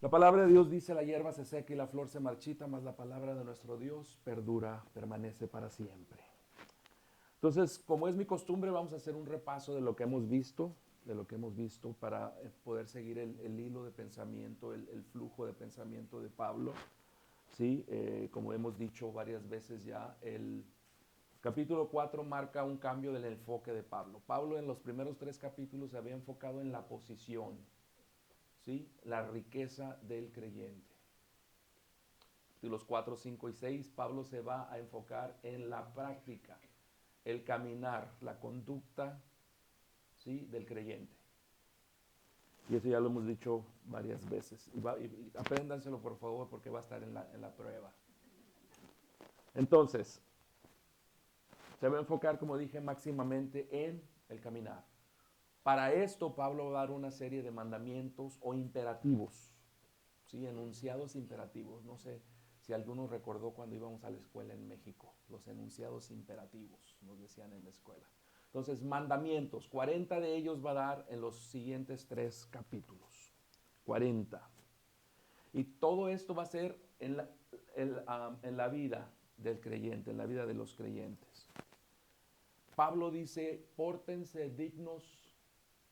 La palabra de Dios dice, la hierba se seca y la flor se marchita, mas la palabra de nuestro Dios perdura, permanece para siempre. Entonces, como es mi costumbre, vamos a hacer un repaso de lo que hemos visto para poder seguir el hilo de pensamiento, el flujo de pensamiento de Pablo. ¿Sí? Como hemos dicho varias veces ya, el capítulo 4 marca un cambio del enfoque de Pablo. Pablo en los primeros 3 capítulos se había enfocado en la posición, ¿sí? La riqueza del creyente. Capítulos 4, 5 y 6, Pablo se va a enfocar en la práctica, el caminar, la conducta, ¿sí? Del creyente. Y eso ya lo hemos dicho varias veces. Y apréndanselo por favor porque va a estar en la prueba. Entonces, se va a enfocar, como dije, máximamente en el caminar. Para esto, Pablo va a dar una serie de mandamientos o imperativos, ¿sí? Enunciados imperativos. No sé si alguno recordó cuando íbamos a la escuela en México, los enunciados imperativos, nos decían en la escuela. Entonces, mandamientos, 40 de ellos va a dar en los siguientes 3 capítulos. 40. Y todo esto va a ser en la vida del creyente, en la vida de los creyentes. Pablo dice, pórtense dignos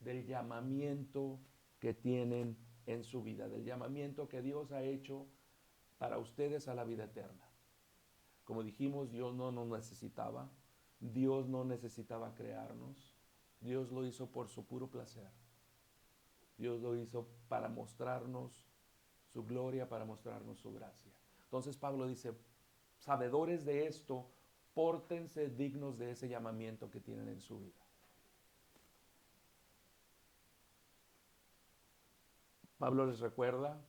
del llamamiento que tienen en su vida, del llamamiento que Dios ha hecho para ustedes a la vida eterna. Como dijimos, Dios no nos necesitaba, Dios no necesitaba crearnos, Dios lo hizo por su puro placer. Dios lo hizo para mostrarnos su gloria, para mostrarnos su gracia. Entonces Pablo dice, sabedores de esto, pórtense dignos de ese llamamiento que tienen en su vida. Pablo les recuerda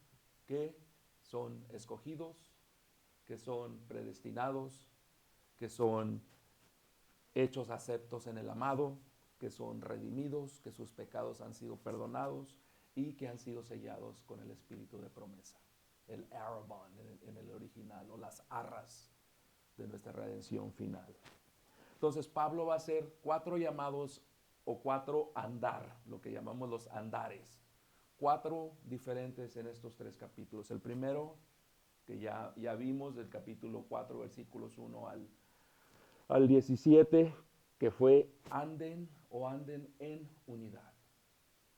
que son escogidos, que son predestinados, que son hechos aceptos en el amado, que son redimidos, que sus pecados han sido perdonados y que han sido sellados con el espíritu de promesa. El arrabon en el original, o las arras de nuestra redención final. Entonces Pablo va a hacer 4 llamados o 4 andar, lo que llamamos los andares. 4 diferentes en estos 3 capítulos. El primero, que ya vimos, del capítulo 4, versículos 1 al 17, que fue anden en unidad.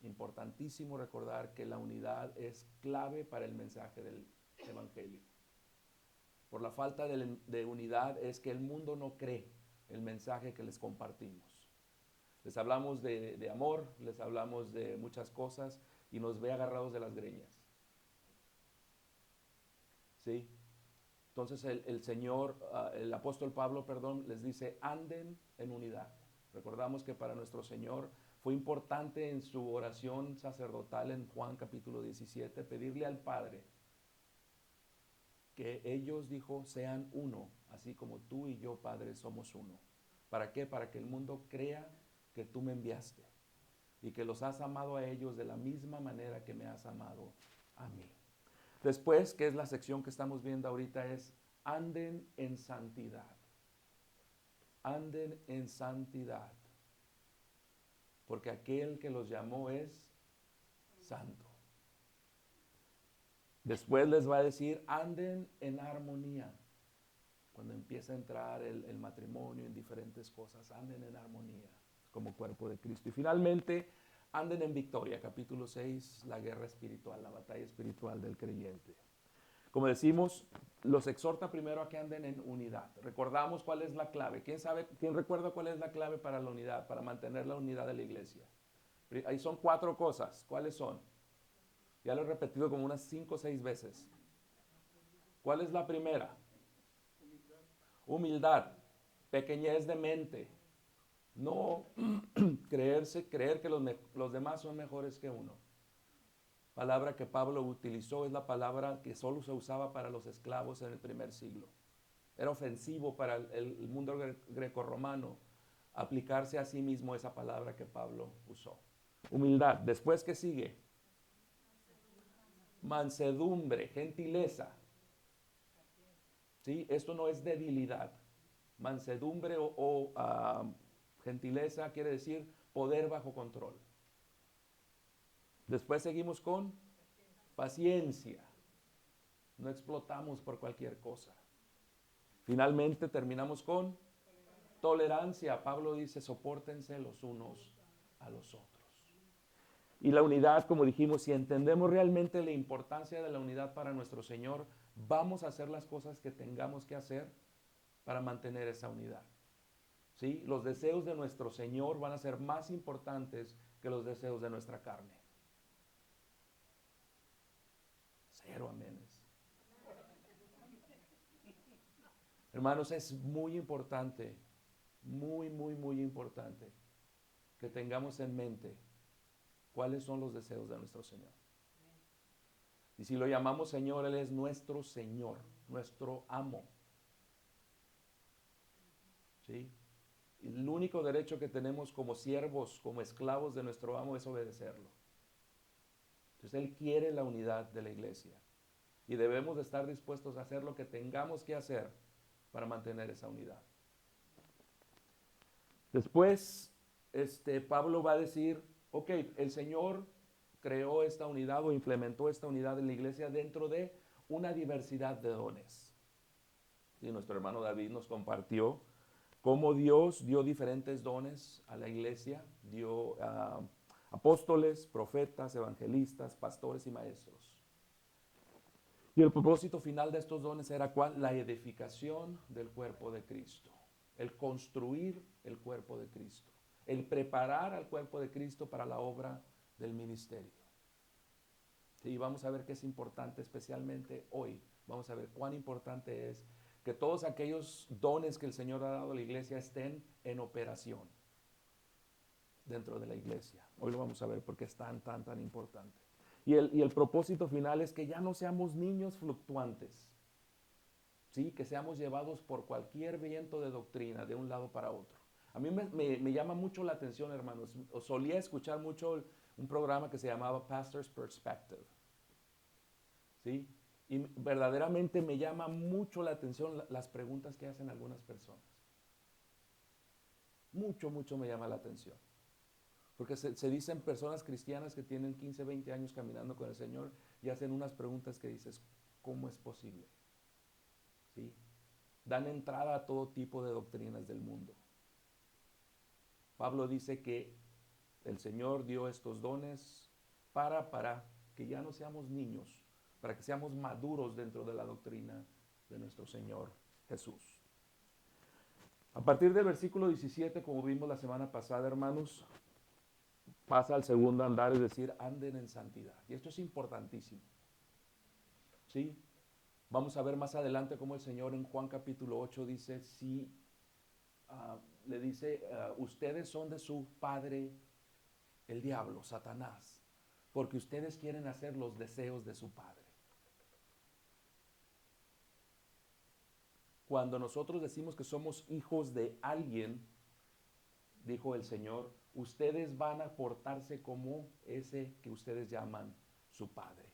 Importantísimo recordar que la unidad es clave para el mensaje del Evangelio. Por la falta de unidad es que el mundo no cree el mensaje que les compartimos. Les hablamos de amor, les hablamos de muchas cosas y nos ve agarrados de las greñas. ¿Sí? Entonces el apóstol Pablo, perdón, les dice, anden en unidad. Recordamos que para nuestro Señor fue importante en su oración sacerdotal en Juan capítulo 17 pedirle al Padre que ellos, dijo, sean uno, así como tú y yo, Padre, somos uno. ¿Para qué? Para que el mundo crea que tú me enviaste y que los has amado a ellos de la misma manera que me has amado a mí. Después, que es la sección que estamos viendo ahorita, es anden en santidad. Anden en santidad. Porque aquel que los llamó es santo. Después les va a decir, anden en armonía. Cuando empieza a entrar el matrimonio en diferentes cosas, anden en armonía como cuerpo de Cristo. Y finalmente, anden en victoria. Capítulo 6, la guerra espiritual, la batalla espiritual del creyente. Como decimos, los exhorta primero a que anden en unidad. Recordamos cuál es la clave. ¿Quién recuerda cuál es la clave para la unidad, para mantener la unidad de la iglesia? Ahí son 4 cosas. ¿Cuáles son? Ya lo he repetido como unas 5 o 6 veces. ¿Cuál es la primera? Humildad, pequeñez de mente. No creer que los demás son mejores que uno. Palabra que Pablo utilizó es la palabra que solo se usaba para los esclavos en el primer siglo. Era ofensivo para el mundo grecorromano aplicarse a sí mismo esa palabra que Pablo usó. Humildad. Después, ¿qué sigue? Mansedumbre, gentileza. ¿Sí? Esto no es debilidad. Mansedumbre o gentileza quiere decir poder bajo control. Después seguimos con paciencia. No explotamos por cualquier cosa. Finalmente terminamos con tolerancia. Pablo dice, sopórtense los unos a los otros. Y la unidad, como dijimos, si entendemos realmente la importancia de la unidad para nuestro Señor, vamos a hacer las cosas que tengamos que hacer para mantener esa unidad. ¿Sí? Los deseos de nuestro Señor van a ser más importantes que los deseos de nuestra carne. Cero amenes. Hermanos, es muy importante, muy importante que tengamos en mente cuáles son los deseos de nuestro Señor. Y si lo llamamos Señor, Él es nuestro Señor, nuestro amo. ¿Sí? El único derecho que tenemos como siervos, como esclavos de nuestro amo, es obedecerlo. Entonces Él quiere la unidad de la iglesia. Y debemos de estar dispuestos a hacer lo que tengamos que hacer para mantener esa unidad. Después, Pablo va a decir, ok, el Señor creó esta unidad o implementó esta unidad en la iglesia dentro de una diversidad de dones. Y nuestro hermano David nos compartió cómo Dios dio diferentes dones a la iglesia, dio apóstoles, profetas, evangelistas, pastores y maestros. Y el propósito final de estos dones era ¿cuál? La edificación del cuerpo de Cristo, el construir el cuerpo de Cristo, el preparar al cuerpo de Cristo para la obra del ministerio. Y vamos a ver qué es importante, especialmente hoy. Vamos a ver cuán importante es que todos aquellos dones que el Señor ha dado a la iglesia estén en operación dentro de la iglesia. Hoy lo vamos a ver porque es tan importante. Y el propósito final es que ya no seamos niños fluctuantes, ¿sí? Que seamos llevados por cualquier viento de doctrina de un lado para otro. A mí me llama mucho la atención, hermanos. Solía escuchar mucho un programa que se llamaba Pastor's Perspective, ¿sí? Y verdaderamente me llama mucho la atención las preguntas que hacen algunas personas. Mucho me llama la atención. Porque se dicen personas cristianas que tienen 15, 20 años caminando con el Señor y hacen unas preguntas que dices, ¿cómo es posible? ¿Sí? Dan entrada a todo tipo de doctrinas del mundo. Pablo dice que el Señor dio estos dones para que ya no seamos niños, para que seamos maduros dentro de la doctrina de nuestro Señor Jesús. A partir del versículo 17, como vimos la semana pasada, hermanos, pasa al segundo andar, es decir, anden en santidad. Y esto es importantísimo. ¿Sí? Vamos a ver más adelante cómo el Señor en Juan capítulo 8 dice, le dice, ustedes son de su padre el diablo, Satanás, porque ustedes quieren hacer los deseos de su padre. Cuando nosotros decimos que somos hijos de alguien, dijo el Señor, ustedes van a portarse como ese que ustedes llaman su padre.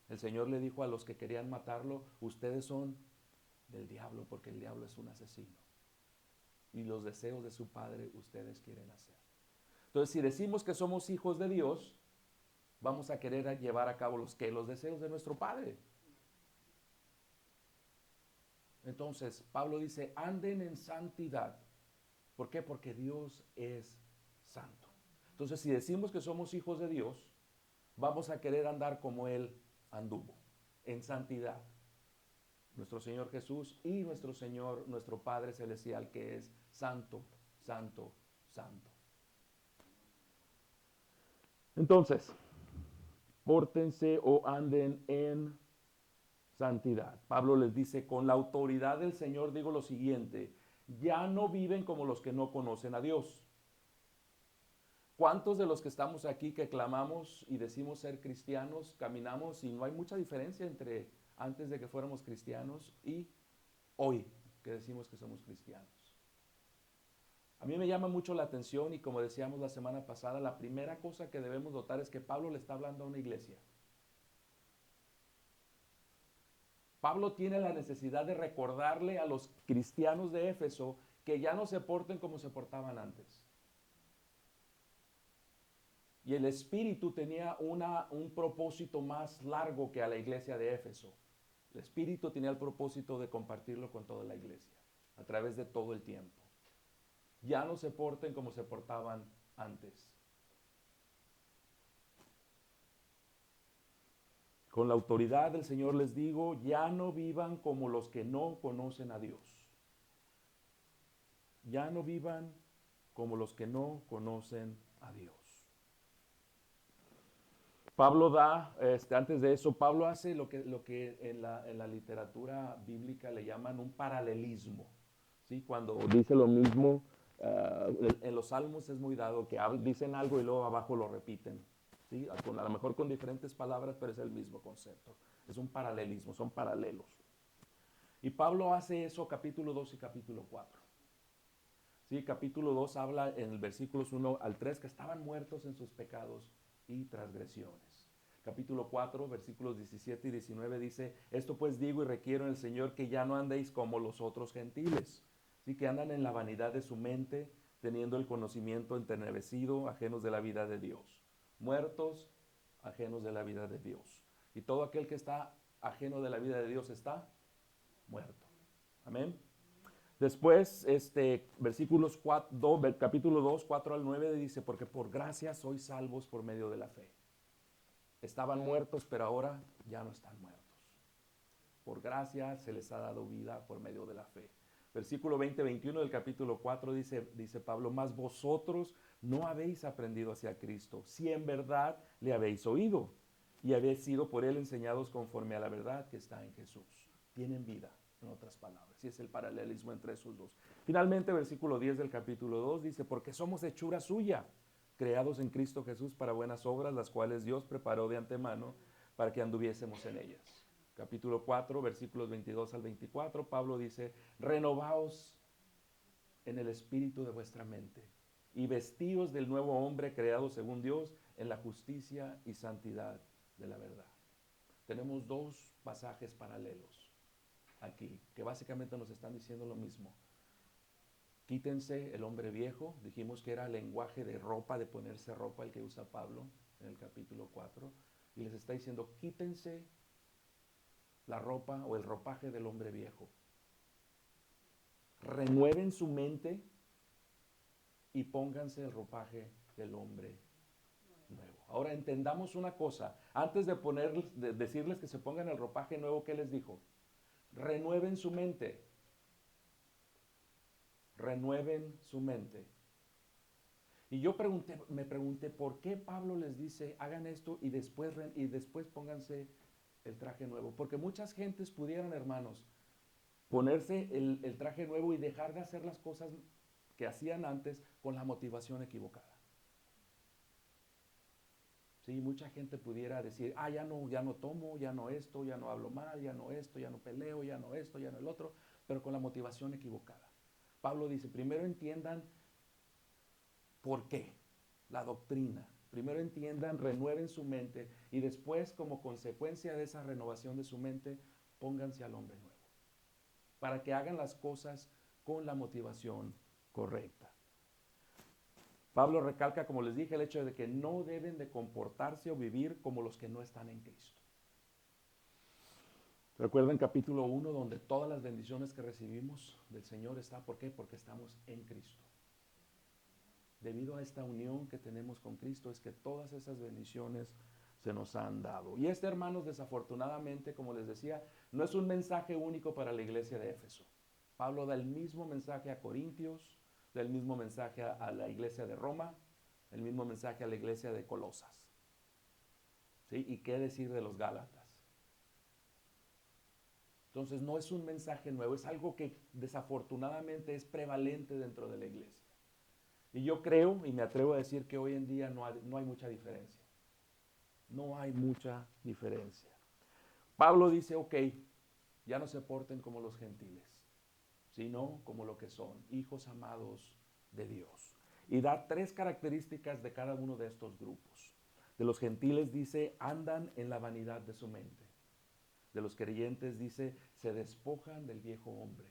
El Señor le dijo a los que querían matarlo, ustedes son del diablo porque el diablo es un asesino. Y los deseos de su padre ustedes quieren hacer. Entonces, si decimos que somos hijos de Dios, vamos a querer llevar a cabo los deseos de nuestro padre. Entonces, Pablo dice, anden en santidad. ¿Por qué? Porque Dios es santo. Entonces, si decimos que somos hijos de Dios, vamos a querer andar como Él anduvo, en santidad. Nuestro Señor Jesús y nuestro Señor, nuestro Padre Celestial, que es santo, santo, santo. Entonces, pórtense o anden en santidad. Pablo les dice, con la autoridad del Señor digo lo siguiente, ya no viven como los que no conocen a Dios. ¿Cuántos de los que estamos aquí que clamamos y decimos ser cristianos, caminamos y no hay mucha diferencia entre antes de que fuéramos cristianos y hoy que decimos que somos cristianos? A mí me llama mucho la atención y como decíamos la semana pasada, la primera cosa que debemos notar es que Pablo le está hablando a una iglesia. Pablo tiene la necesidad de recordarle a los cristianos de Éfeso que ya no se porten como se portaban antes. Y el Espíritu tenía un propósito más largo que a la iglesia de Éfeso. El Espíritu tenía el propósito de compartirlo con toda la iglesia, a través de todo el tiempo. Ya no se porten como se portaban antes. Con la autoridad del Señor les digo, ya no vivan como los que no conocen a Dios. Ya no vivan como los que no conocen a Dios. Pablo da, antes de eso, Pablo hace lo que en la literatura bíblica le llaman un paralelismo. ¿Sí? Cuando dice lo mismo, en los salmos es muy dado que dicen algo y luego abajo lo repiten. ¿Sí? A lo mejor con diferentes palabras, pero es el mismo concepto. Es un paralelismo, son paralelos. Y Pablo hace eso capítulo 2 y capítulo 4. ¿Sí? Capítulo 2 habla en el versículos 1 al 3 que estaban muertos en sus pecados y transgresiones. Capítulo 4, versículos 17 y 19 dice, esto pues digo y requiero en el Señor que ya no andéis como los otros gentiles, ¿sí? Que andan en la vanidad de su mente, teniendo el conocimiento entenebrecido, ajenos de la vida de Dios. Muertos, ajenos de la vida de Dios. Y todo aquel que está ajeno de la vida de Dios está muerto. Amén. Después, versículos 4, capítulo 2, 4 al 9 dice, porque por gracia sois salvos por medio de la fe. Estaban muertos, pero ahora ya no están muertos. Por gracia se les ha dado vida por medio de la fe. Versículo 20-21 del capítulo 4 dice Pablo, mas vosotros no habéis aprendido hacia Cristo, si en verdad le habéis oído y habéis sido por él enseñados conforme a la verdad que está en Jesús. Tienen vida, en otras palabras, y es el paralelismo entre esos dos. Finalmente, versículo 10 del capítulo 2 dice, porque somos hechura suya, creados en Cristo Jesús para buenas obras, las cuales Dios preparó de antemano para que anduviésemos en ellas. Capítulo 4, versículos 22 al 24, Pablo dice, renovaos en el espíritu de vuestra mente y vestíos del nuevo hombre creado según Dios en la justicia y santidad de la verdad. Tenemos dos pasajes paralelos aquí, que básicamente nos están diciendo lo mismo. Quítense el hombre viejo, dijimos que era el lenguaje de ropa, de ponerse ropa el que usa Pablo en el capítulo 4, y les está diciendo, quítense la ropa o el ropaje del hombre viejo. Renueven su mente y pónganse el ropaje del hombre nuevo. Ahora entendamos una cosa, antes de decirles que se pongan el ropaje nuevo, ¿qué les dijo? Renueven su mente. Renueven su mente. Y yo me pregunté, ¿por qué Pablo les dice, hagan esto y después pónganse el traje nuevo? Porque muchas gentes pudieran, hermanos, ponerse el traje nuevo y dejar de hacer las cosas que hacían antes con la motivación equivocada. Sí, mucha gente pudiera decir, ya no tomo, ya no esto, ya no hablo mal, ya no esto, ya no peleo, ya no esto, ya no el otro, pero con la motivación equivocada. Pablo dice, primero entiendan por qué, la doctrina. Primero entiendan, renueven su mente y después, como consecuencia de esa renovación de su mente, pónganse al hombre nuevo. Para que hagan las cosas con la motivación correcta. Pablo recalca, como les dije, el hecho de que no deben de comportarse o vivir como los que no están en Cristo. Recuerden capítulo 1, donde todas las bendiciones que recibimos del Señor están, ¿por qué? Porque estamos en Cristo. Debido a esta unión que tenemos con Cristo es que todas esas bendiciones se nos han dado. Y hermanos, desafortunadamente, como les decía, no es un mensaje único para la iglesia de Éfeso. Pablo da el mismo mensaje a Corintios, da el mismo mensaje a la iglesia de Roma, el mismo mensaje a la iglesia de Colosas. ¿Sí? ¿Y qué decir de los Gálatas? Entonces no es un mensaje nuevo, es algo que desafortunadamente es prevalente dentro de la iglesia. Y yo creo y me atrevo a decir que hoy en día no hay mucha diferencia. No hay mucha diferencia. Pablo dice, ok, ya no se porten como los gentiles, sino como lo que son, hijos amados de Dios. Y da tres características de cada uno de estos grupos. De los gentiles dice, andan en la vanidad de su mente. De los creyentes dice, se despojan del viejo hombre.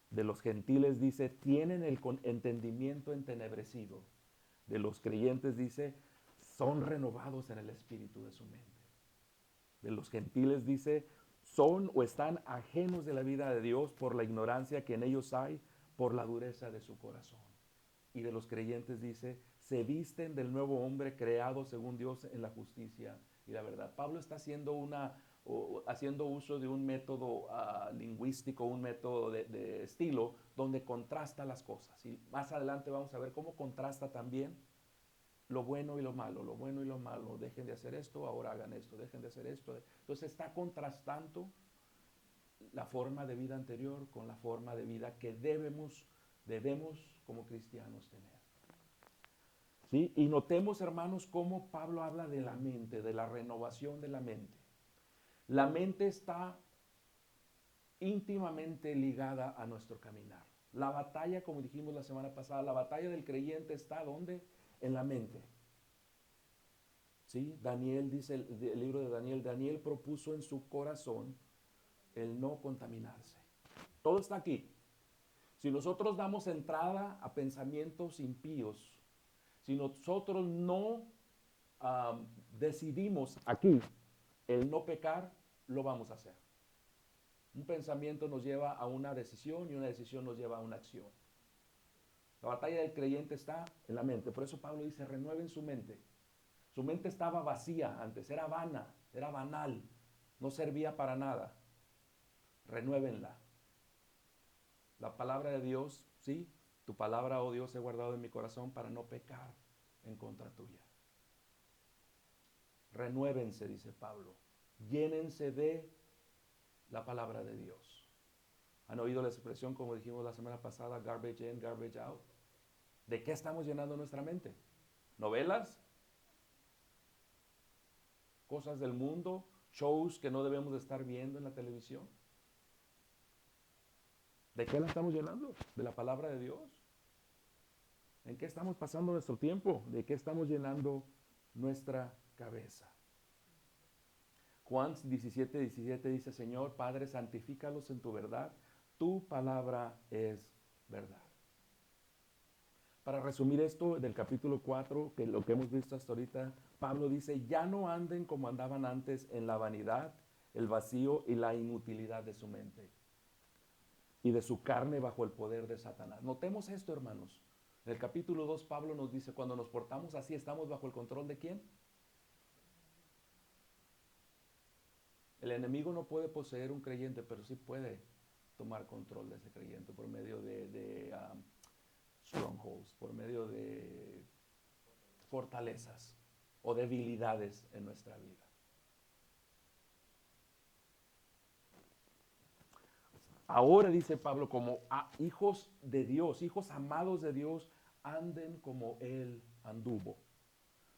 De los gentiles dice, tienen el entendimiento entenebrecido. De los creyentes dice, son renovados en el espíritu de su mente. De los gentiles dice, son o están ajenos de la vida de Dios por la ignorancia que en ellos hay, por la dureza de su corazón. Y de los creyentes dice, se visten del nuevo hombre creado según Dios en la justicia y la verdad. Pablo está haciendo uso de un método lingüístico, un método de estilo, donde contrasta las cosas. Y más adelante vamos a ver cómo contrasta también lo bueno y lo malo, lo bueno y lo malo. Dejen de hacer esto, ahora hagan esto, dejen de hacer esto. Entonces está contrastando la forma de vida anterior con la forma de vida que debemos como cristianos tener. ¿Sí? Y notemos, hermanos, cómo Pablo habla de la mente, de la renovación de la mente. La mente está íntimamente ligada a nuestro caminar. La batalla, como dijimos la semana pasada, la batalla del creyente está ¿dónde? En la mente. ¿Sí? Daniel dice, el libro de Daniel, Daniel propuso en su corazón el no contaminarse. Todo está aquí. Si nosotros damos entrada a pensamientos impíos, si nosotros no decidimos aquí el no pecar, lo vamos a hacer. Un pensamiento nos lleva a una decisión y una decisión nos lleva a una acción. La batalla del creyente está en la mente. Por eso Pablo dice, renueven su mente. Su mente estaba vacía antes, era vana, era banal, no servía para nada. Renuévenla. La palabra de Dios, sí, tu palabra, oh Dios, he guardado en mi corazón para no pecar en contra tuya. Renuévense, dice Pablo. Llénense de la palabra de Dios. ¿Han oído la expresión, como dijimos la semana pasada, garbage in, garbage out? ¿De qué estamos llenando nuestra mente? ¿Novelas? ¿Cosas del mundo? ¿Shows que no debemos de estar viendo en la televisión? ¿De qué la estamos llenando? ¿De la palabra de Dios? ¿En qué estamos pasando nuestro tiempo? ¿De qué estamos llenando nuestra cabeza? Juan 17:17 dice, Señor, Padre, santifícalos en tu verdad. Tu palabra es verdad. Para resumir esto del capítulo 4, que lo que hemos visto hasta ahorita, Pablo dice, ya no anden como andaban antes en la vanidad, el vacío y la inutilidad de su mente y de su carne bajo el poder de Satanás. Notemos esto, hermanos. En el capítulo 2, Pablo nos dice, cuando nos portamos así, ¿estamos bajo el control de quién? El enemigo no puede poseer un creyente, pero sí puede tomar control de ese creyente por medio de strongholds, por medio de fortalezas o debilidades en nuestra vida. Ahora dice Pablo, como hijos de Dios, hijos amados de Dios, anden como Él anduvo,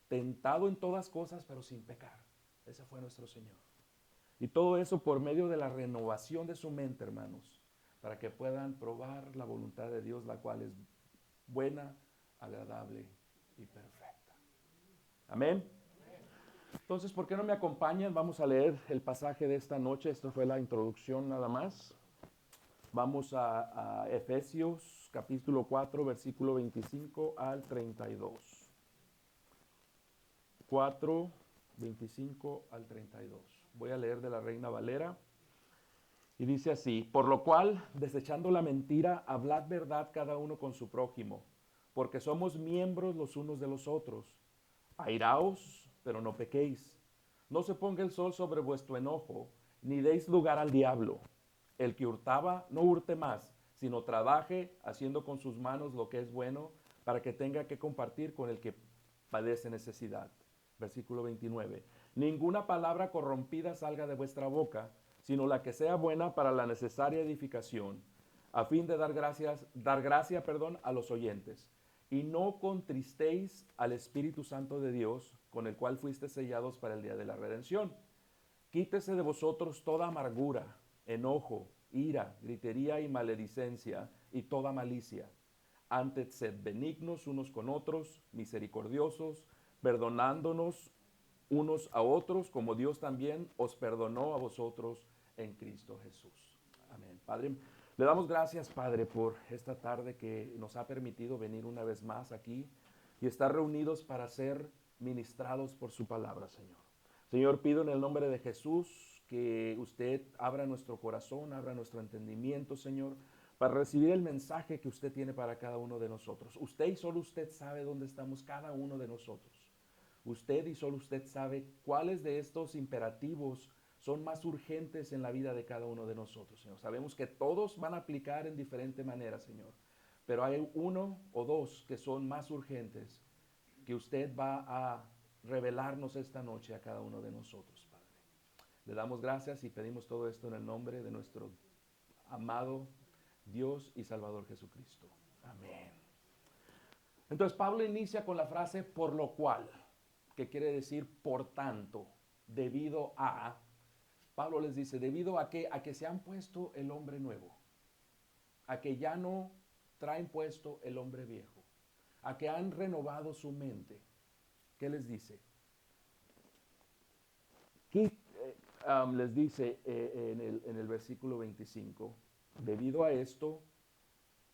tentado en todas cosas, pero sin pecar. Ese fue nuestro Señor. Y todo eso por medio de la renovación de su mente, hermanos, para que puedan probar la voluntad de Dios, la cual es buena, agradable y perfecta. Amén. Entonces, ¿por qué no me acompañan? Vamos a leer el pasaje de esta noche. Esto fue la introducción nada más. Vamos a Efesios capítulo 4, versículo 25 al 32. 4, 25 al 32. Voy a leer de la Reina Valera. Y dice así, por lo cual, desechando la mentira, hablad verdad cada uno con su prójimo, porque somos miembros los unos de los otros. Airaos, pero no pequéis. No se ponga el sol sobre vuestro enojo, ni deis lugar al diablo. El que hurtaba, no hurte más, sino trabaje haciendo con sus manos lo que es bueno, para que tenga que compartir con el que padece necesidad. Versículo 29. Ninguna palabra corrompida salga de vuestra boca, sino la que sea buena para la necesaria edificación, a fin de dar gracia, a los oyentes. Y no contristéis al Espíritu Santo de Dios, con el cual fuiste sellados para el día de la redención. Quítese de vosotros toda amargura, enojo, ira, gritería y maledicencia, y toda malicia. Antes sed benignos unos con otros, misericordiosos, perdonándonos unos a otros, como Dios también os perdonó a vosotros en Cristo Jesús. Amén. Padre, le damos gracias, Padre, por esta tarde que nos ha permitido venir una vez más aquí y estar reunidos para ser ministrados por su palabra, Señor. Señor, pido en el nombre de Jesús que usted abra nuestro corazón, abra nuestro entendimiento, Señor, para recibir el mensaje que usted tiene para cada uno de nosotros. Usted y solo usted sabe dónde estamos cada uno de nosotros. Usted y solo usted sabe cuáles de estos imperativos son más urgentes en la vida de cada uno de nosotros, Señor. Sabemos que todos van a aplicar en diferente manera, Señor, pero hay uno o dos que son más urgentes que usted va a revelarnos esta noche a cada uno de nosotros, Padre. Le damos gracias y pedimos todo esto en el nombre de nuestro amado Dios y Salvador Jesucristo. Amén. Entonces Pablo inicia con la frase por lo cual, que quiere decir por tanto, debido a. Pablo les dice, debido a que se han puesto el hombre nuevo, a que ya no traen puesto el hombre viejo, a que han renovado su mente. ¿Qué les dice? ¿Qué les dice en el versículo 25? Debido a esto,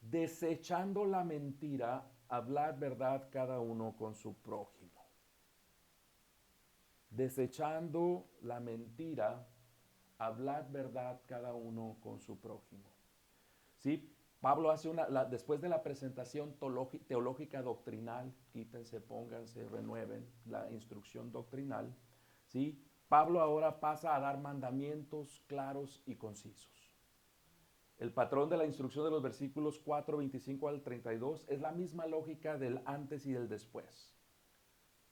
desechando la mentira, hablad verdad cada uno con su prójimo. Desechando la mentira, hablad verdad cada uno con su prójimo. ¿Sí? Pablo hace después de la presentación teológica doctrinal, quítense, pónganse, renueven la instrucción doctrinal, ¿sí? Pablo ahora pasa a dar mandamientos claros y concisos. El patrón de la instrucción de los versículos 4, 25 al 32 es la misma lógica del antes y del después.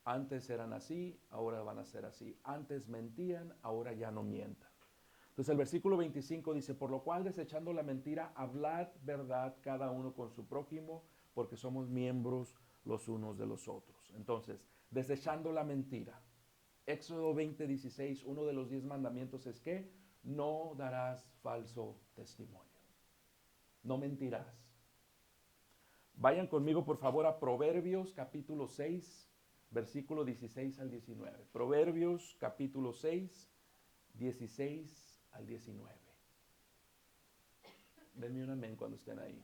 Antes eran así, ahora van a ser así. Antes mentían, ahora ya no mientan. Entonces el versículo 25 dice, por lo cual desechando la mentira, hablad verdad cada uno con su prójimo, porque somos miembros los unos de los otros. Entonces, desechando la mentira. Éxodo 20, 16, uno de los 10 mandamientos es que no darás falso testimonio. No mentirás. Vayan conmigo por favor a Proverbios capítulo 6, versículo 16 al 19. Proverbios capítulo 6, 16 al 19. Denme un amén cuando estén ahí.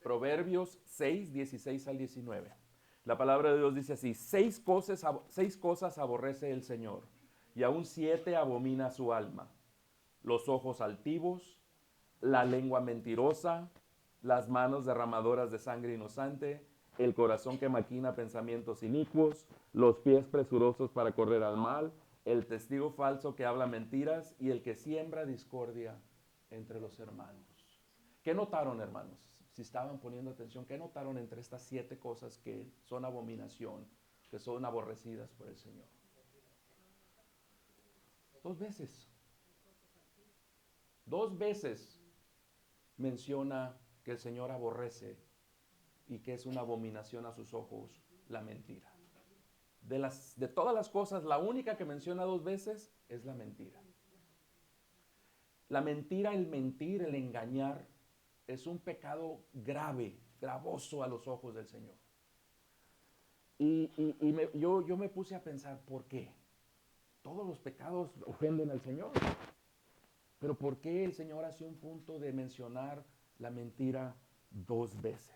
Proverbios 6, 16 al 19. La palabra de Dios dice así, seis cosas aborrece el Señor, y aún 7 abomina su alma. Los ojos altivos, la lengua mentirosa, las manos derramadoras de sangre inocente, el corazón que maquina pensamientos inicuos, los pies presurosos para correr al mal, el testigo falso que habla mentiras y el que siembra discordia entre los hermanos. ¿Qué notaron, hermanos? Si estaban poniendo atención, ¿qué notaron entre estas 7 cosas que son abominación, que son aborrecidas por el Señor? 2 veces. 2 veces menciona que el Señor aborrece y que es una abominación a sus ojos la mentira. De todas las cosas, la única que menciona 2 veces es la mentira. La mentira, el mentir, el engañar, es un pecado grave, gravoso a los ojos del Señor. Yo me puse a pensar, ¿por qué? Todos los pecados ofenden al Señor. Pero ¿por qué el Señor hace un punto de mencionar la mentira 2 veces?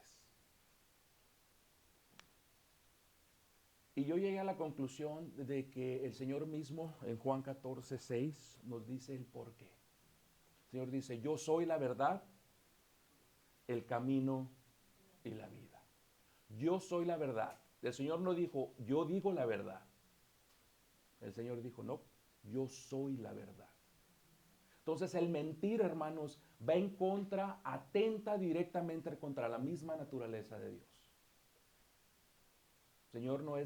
Y yo llegué a la conclusión de que el Señor mismo en Juan 14, 6 nos dice el por qué. El Señor dice, yo soy la verdad, el camino y la vida. Yo soy la verdad. El Señor no dijo, yo digo la verdad. El Señor dijo, no, yo soy la verdad. Entonces el mentir, hermanos, va en contra, atenta directamente contra la misma naturaleza de Dios. El Señor no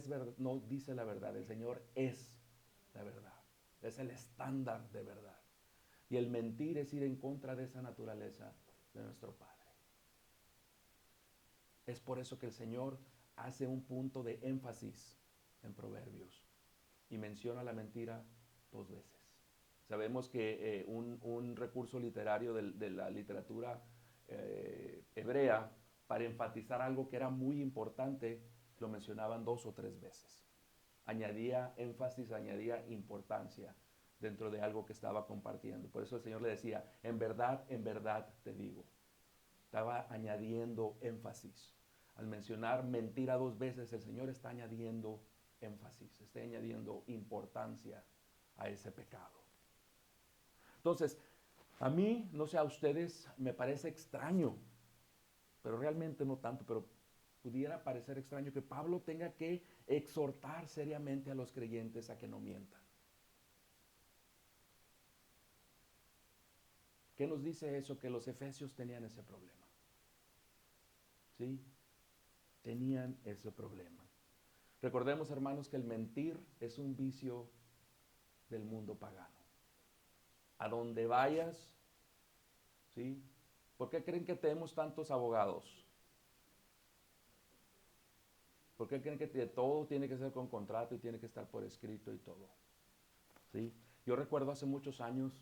dice la verdad, el Señor es la verdad. Es el estándar de verdad. Y el mentir es ir en contra de esa naturaleza de nuestro Padre. Es por eso que el Señor hace un punto de énfasis en Proverbios y menciona la mentira 2 veces. Sabemos que un recurso literario de la literatura hebrea, para enfatizar algo que era muy importante, lo mencionaban 2 o 3 veces. Añadía énfasis, añadía importancia dentro de algo que estaba compartiendo. Por eso el Señor le decía, en verdad te digo. Estaba añadiendo énfasis. al mencionar mentira dos veces, el Señor está añadiendo énfasis, está añadiendo importancia a ese pecado. Entonces, a mí, no sé a ustedes, me parece extraño, pero realmente no tanto, pero pudiera parecer extraño que Pablo tenga que exhortar seriamente a los creyentes a que no mientan. ¿Qué nos dice eso? Que los efesios tenían ese problema. ¿Sí? Tenían ese problema. Recordemos, hermanos, que el mentir es un vicio del mundo pagano. A donde vayas, ¿sí? ¿Por qué creen que tenemos tantos abogados? ¿Por qué creen que todo tiene que ser con contrato y tiene que estar por escrito y todo? ¿Sí? Yo recuerdo hace muchos años,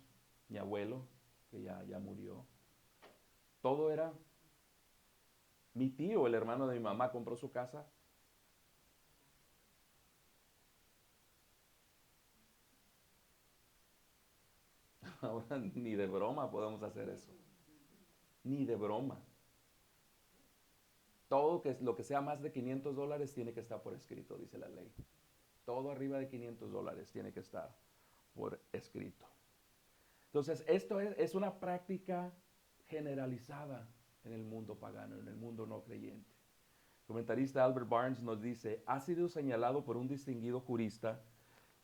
mi abuelo, que ya murió, todo era, mi tío, el hermano de mi mamá, compró su casa. Ahora ni de broma podemos hacer eso. Ni de broma. Todo lo que sea más de $500 tiene que estar por escrito, dice la ley. Todo arriba de $500 tiene que estar por escrito. Entonces, esto es una práctica generalizada en el mundo pagano, en el mundo no creyente. El comentarista Albert Barnes nos dice, ha sido señalado por un distinguido jurista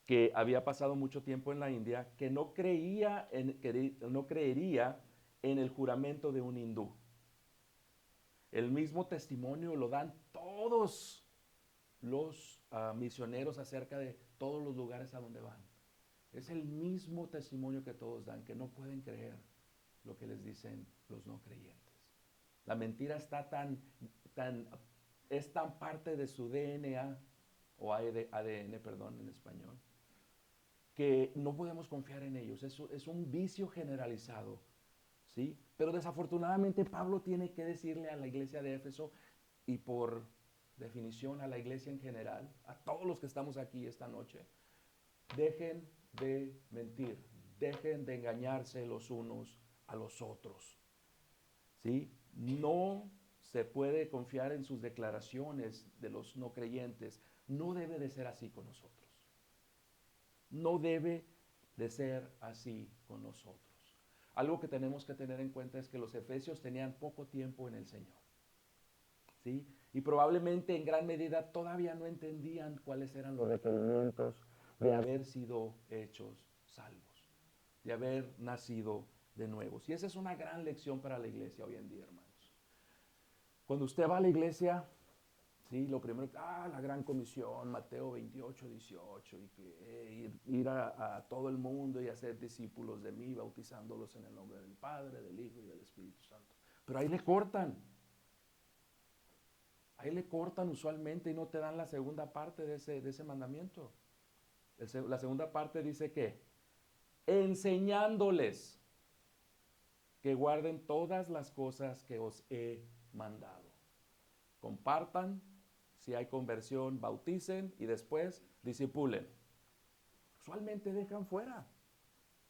que había pasado mucho tiempo en la India, que no creería en el juramento de un hindú. El mismo testimonio lo dan todos los misioneros acerca de todos los lugares a donde van. Es el mismo testimonio que todos dan, que no pueden creer lo que les dicen los no creyentes. La mentira está es tan parte de su DNA, o ADN, perdón, en español, que no podemos confiar en ellos. Es un vicio generalizado, ¿sí? Pero desafortunadamente Pablo tiene que decirle a la iglesia de Éfeso y por definición a la iglesia en general, a todos los que estamos aquí esta noche, dejen de mentir, dejen de engañarse los unos a los otros, ¿sí? No se puede confiar en sus declaraciones de los no creyentes. No debe de ser así con nosotros. No debe de ser así con nosotros. Algo que tenemos que tener en cuenta es que los efesios tenían poco tiempo en el Señor, ¿sí? Y probablemente en gran medida todavía no entendían cuáles eran los requerimientos de haber sido hechos salvos, de haber nacido de nuevo. Y esa es una gran lección para la iglesia hoy en día, hermanos. Cuando usted va a la iglesia, sí, lo primero, la gran comisión, Mateo 28, 18, y que ir a todo el mundo y hacer discípulos de mí, bautizándolos en el nombre del Padre, del Hijo y del Espíritu Santo. Pero ahí le cortan. Ahí le cortan usualmente y no te dan la segunda parte de ese mandamiento. La segunda parte dice que enseñándoles que guarden todas las cosas que os he mandado. Compartan, si hay conversión, bauticen y después discipulen. Usualmente dejan fuera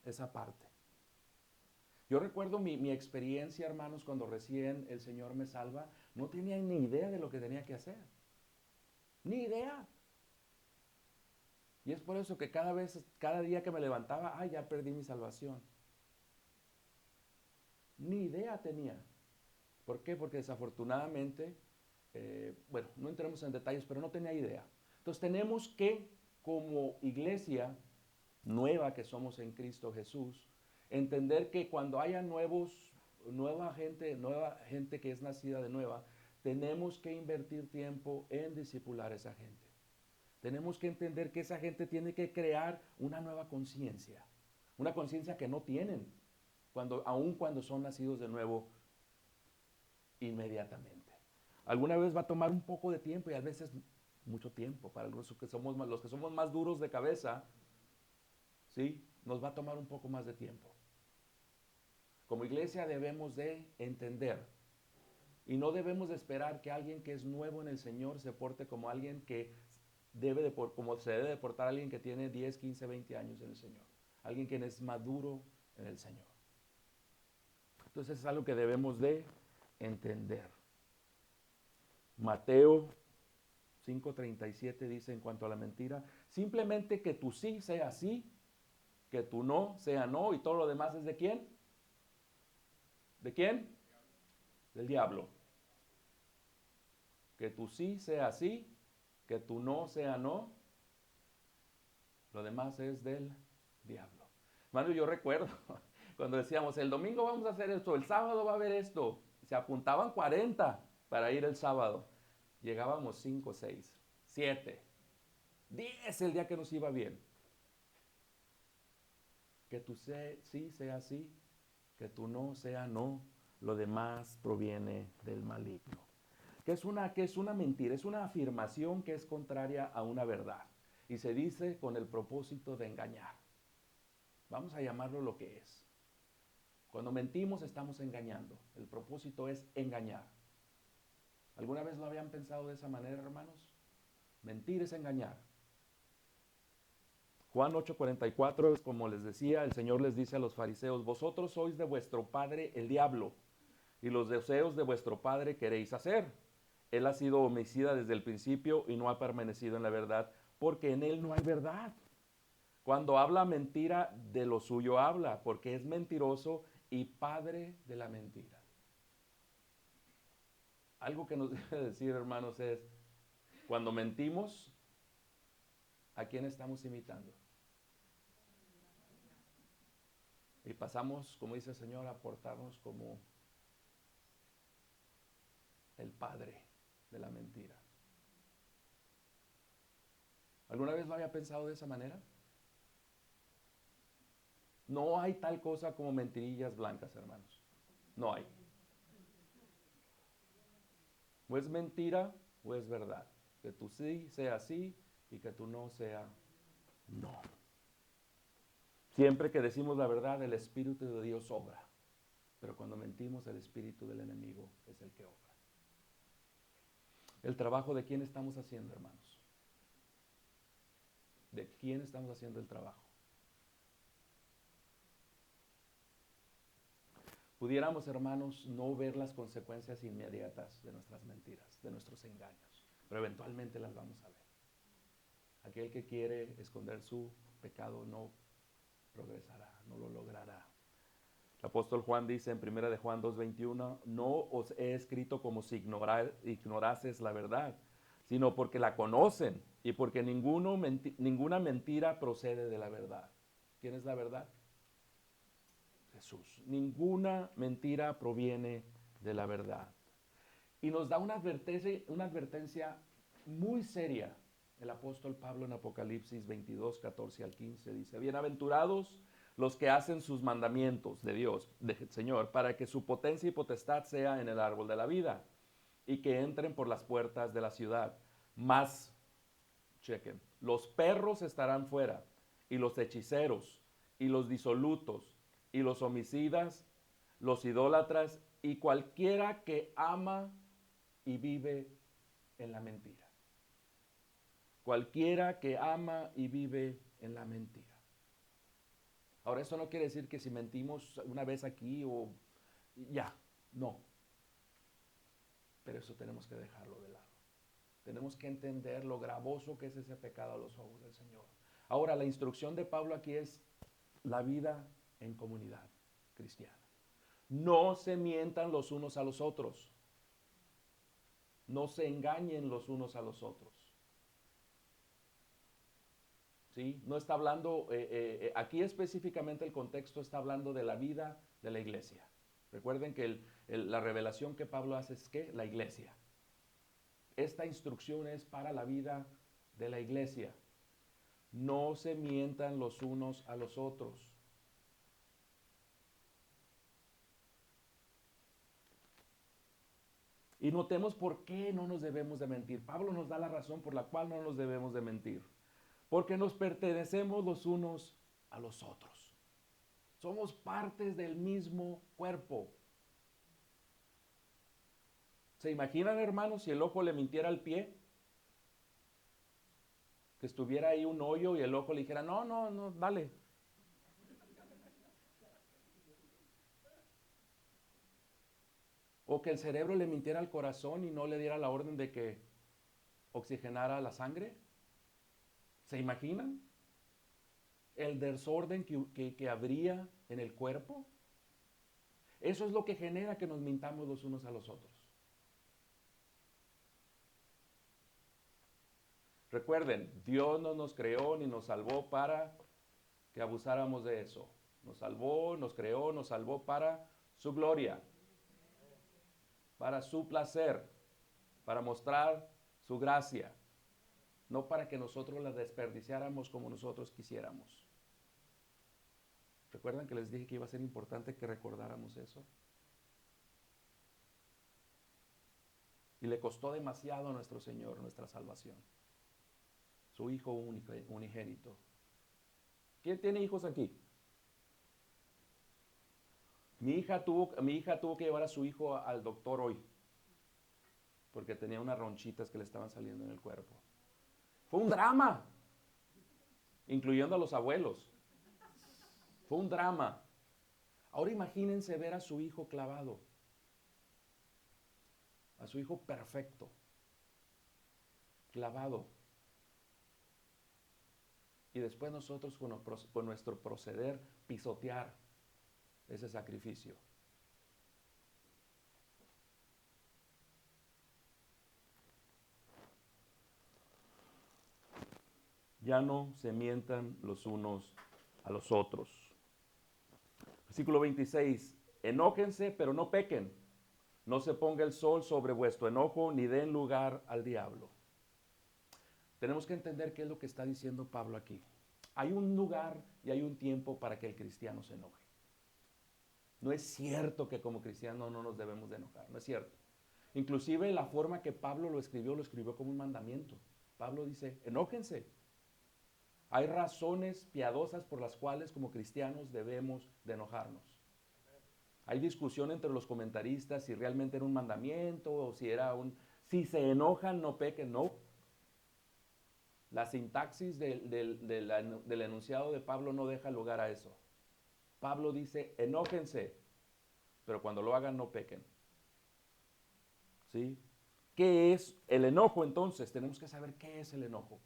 esa parte. Yo recuerdo mi experiencia, hermanos, cuando recién el Señor me salva, no tenía ni idea de lo que tenía que hacer. Ni idea. Y es por eso que cada día que me levantaba, ya perdí mi salvación. Ni idea tenía. ¿Por qué? Porque desafortunadamente, bueno, no entremos en detalles, pero no tenía idea. Entonces tenemos que, como iglesia nueva que somos en Cristo Jesús, entender que cuando haya nueva gente que es nacida de nueva, tenemos que invertir tiempo en discipular a esa gente. Tenemos que entender que esa gente tiene que crear una nueva conciencia, una conciencia que no tienen, aun cuando son nacidos de nuevo inmediatamente. Alguna vez va a tomar un poco de tiempo y a veces mucho tiempo. Para los que somos más duros de cabeza, ¿sí? Nos va a tomar un poco más de tiempo. Como iglesia debemos de entender y no debemos de esperar que alguien que es nuevo en el Señor se porte como alguien que como se debe de portar alguien que tiene 10, 15, 20 años en el Señor. Alguien que es maduro en el Señor. Entonces es algo que debemos de entender. Mateo 5:37 dice en cuanto a la mentira, simplemente que tu sí sea sí, que tu no sea no, y todo lo demás es ¿de quién? ¿De quién? Del diablo. Que tu sí sea sí, que tu no sea no, lo demás es del diablo. Hermano, yo recuerdo cuando decíamos, el domingo vamos a hacer esto, el sábado va a haber esto. Se apuntaban 40 para ir el sábado. Llegábamos 5, 6, 7, 10 el día que nos iba bien. Que tu sí sea sí, que tu no sea no, lo demás proviene del maligno. ¿Qué es una mentira? Es una afirmación que es contraria a una verdad y se dice con el propósito de engañar. Vamos a llamarlo lo que es. Cuando mentimos estamos engañando. El propósito es engañar. ¿Alguna vez lo habían pensado de esa manera, hermanos? Mentir es engañar. Juan 8:44 es como les decía, el Señor les dice a los fariseos, vosotros sois de vuestro padre el diablo, y los deseos de vuestro padre queréis hacer. Él ha sido homicida desde el principio y no ha permanecido en la verdad, porque en él no hay verdad. Cuando habla mentira, de lo suyo habla, porque es mentiroso y padre de la mentira. Algo que nos debe decir, hermanos, es, cuando mentimos, ¿a quién estamos imitando? Y pasamos, como dice el Señor, a portarnos como el padre de la mentira. ¿Alguna vez lo había pensado de esa manera? No hay tal cosa como mentirillas blancas, hermanos. No hay. O es mentira o es verdad. Que tu sí sea sí y que tu no sea no. Siempre que decimos la verdad, el Espíritu de Dios obra. Pero cuando mentimos, el espíritu del enemigo es el que obra. ¿El trabajo de quién estamos haciendo, hermanos? ¿De quién estamos haciendo el trabajo? Pudiéramos, hermanos, no ver las consecuencias inmediatas de nuestras mentiras, de nuestros engaños, pero eventualmente las vamos a ver. Aquel que quiere esconder su pecado no progresará, no lo logrará. El apóstol Juan dice en 1 de Juan 2:21, no os he escrito como si ignorases la verdad, sino porque la conocen y porque ninguna mentira procede de la verdad. ¿Quién es la verdad? Jesús. Ninguna mentira proviene de la verdad. Y nos da una advertencia muy seria. El apóstol Pablo en Apocalipsis 22, 14 al 15 dice, bienaventurados los que hacen sus mandamientos de Dios, del Señor, para que su potencia y potestad sea en el árbol de la vida y que entren por las puertas de la ciudad. Mas, chequen, los perros estarán fuera y los hechiceros y los disolutos y los homicidas, los idólatras y cualquiera que ama y vive en la mentira. Cualquiera que ama y vive en la mentira. Ahora, eso no quiere decir que si mentimos una vez aquí o ya, no. Pero eso tenemos que dejarlo de lado. Tenemos que entender lo gravoso que es ese pecado a los ojos del Señor. Ahora, la instrucción de Pablo aquí es la vida en comunidad cristiana. No se mientan los unos a los otros. No se engañen los unos a los otros. ¿Sí? No está hablando, aquí específicamente el contexto está hablando de la vida de la iglesia. Recuerden que la revelación que Pablo hace es que la iglesia. Esta instrucción es para la vida de la iglesia. No se mientan los unos a los otros. Y notemos por qué no nos debemos de mentir. Pablo nos da la razón por la cual no nos debemos de mentir. Porque nos pertenecemos los unos a los otros. Somos partes del mismo cuerpo. ¿Se imaginan, hermanos, si el ojo le mintiera al pie? Que estuviera ahí un hoyo y el ojo le dijera, no, no, no, dale. O que el cerebro le mintiera al corazón y no le diera la orden de que oxigenara la sangre. ¿Se imaginan el desorden que habría en el cuerpo? Eso es lo que genera que nos mintamos los unos a los otros. Recuerden, Dios no nos creó ni nos salvó para que abusáramos de eso. Nos salvó, nos creó, nos salvó para su gloria, para su placer, para mostrar su gracia, no para que nosotros la desperdiciáramos como nosotros quisiéramos. ¿Recuerdan que les dije que iba a ser importante que recordáramos eso? Y le costó demasiado a nuestro Señor nuestra salvación. Su Hijo único, unigénito. ¿Quién tiene hijos aquí? Mi hija tuvo que llevar a su hijo al doctor hoy, porque tenía unas ronchitas que le estaban saliendo en el cuerpo. Fue un drama, incluyendo a los abuelos. Fue un drama. Ahora imagínense ver a su hijo clavado, a su hijo perfecto, clavado. Y después nosotros con nuestro proceder pisotear ese sacrificio. Ya no se mientan los unos a los otros. Versículo 26. Enójense, pero no pequen. No se ponga el sol sobre vuestro enojo, ni den lugar al diablo. Tenemos que entender qué es lo que está diciendo Pablo aquí. Hay un lugar y hay un tiempo para que el cristiano se enoje. No es cierto que como cristianos no nos debemos de enojar, no es cierto. Inclusive la forma que Pablo lo escribió como un mandamiento. Pablo dice, enójense. Hay razones piadosas por las cuales como cristianos debemos de enojarnos. Hay discusión entre los comentaristas si realmente era un mandamiento o si era si se enojan no pequen, no. La sintaxis del enunciado de Pablo no deja lugar a eso. Pablo dice, enójense, pero cuando lo hagan no pequen. ¿Sí? ¿Qué es el enojo entonces? Tenemos que saber qué es el enojo.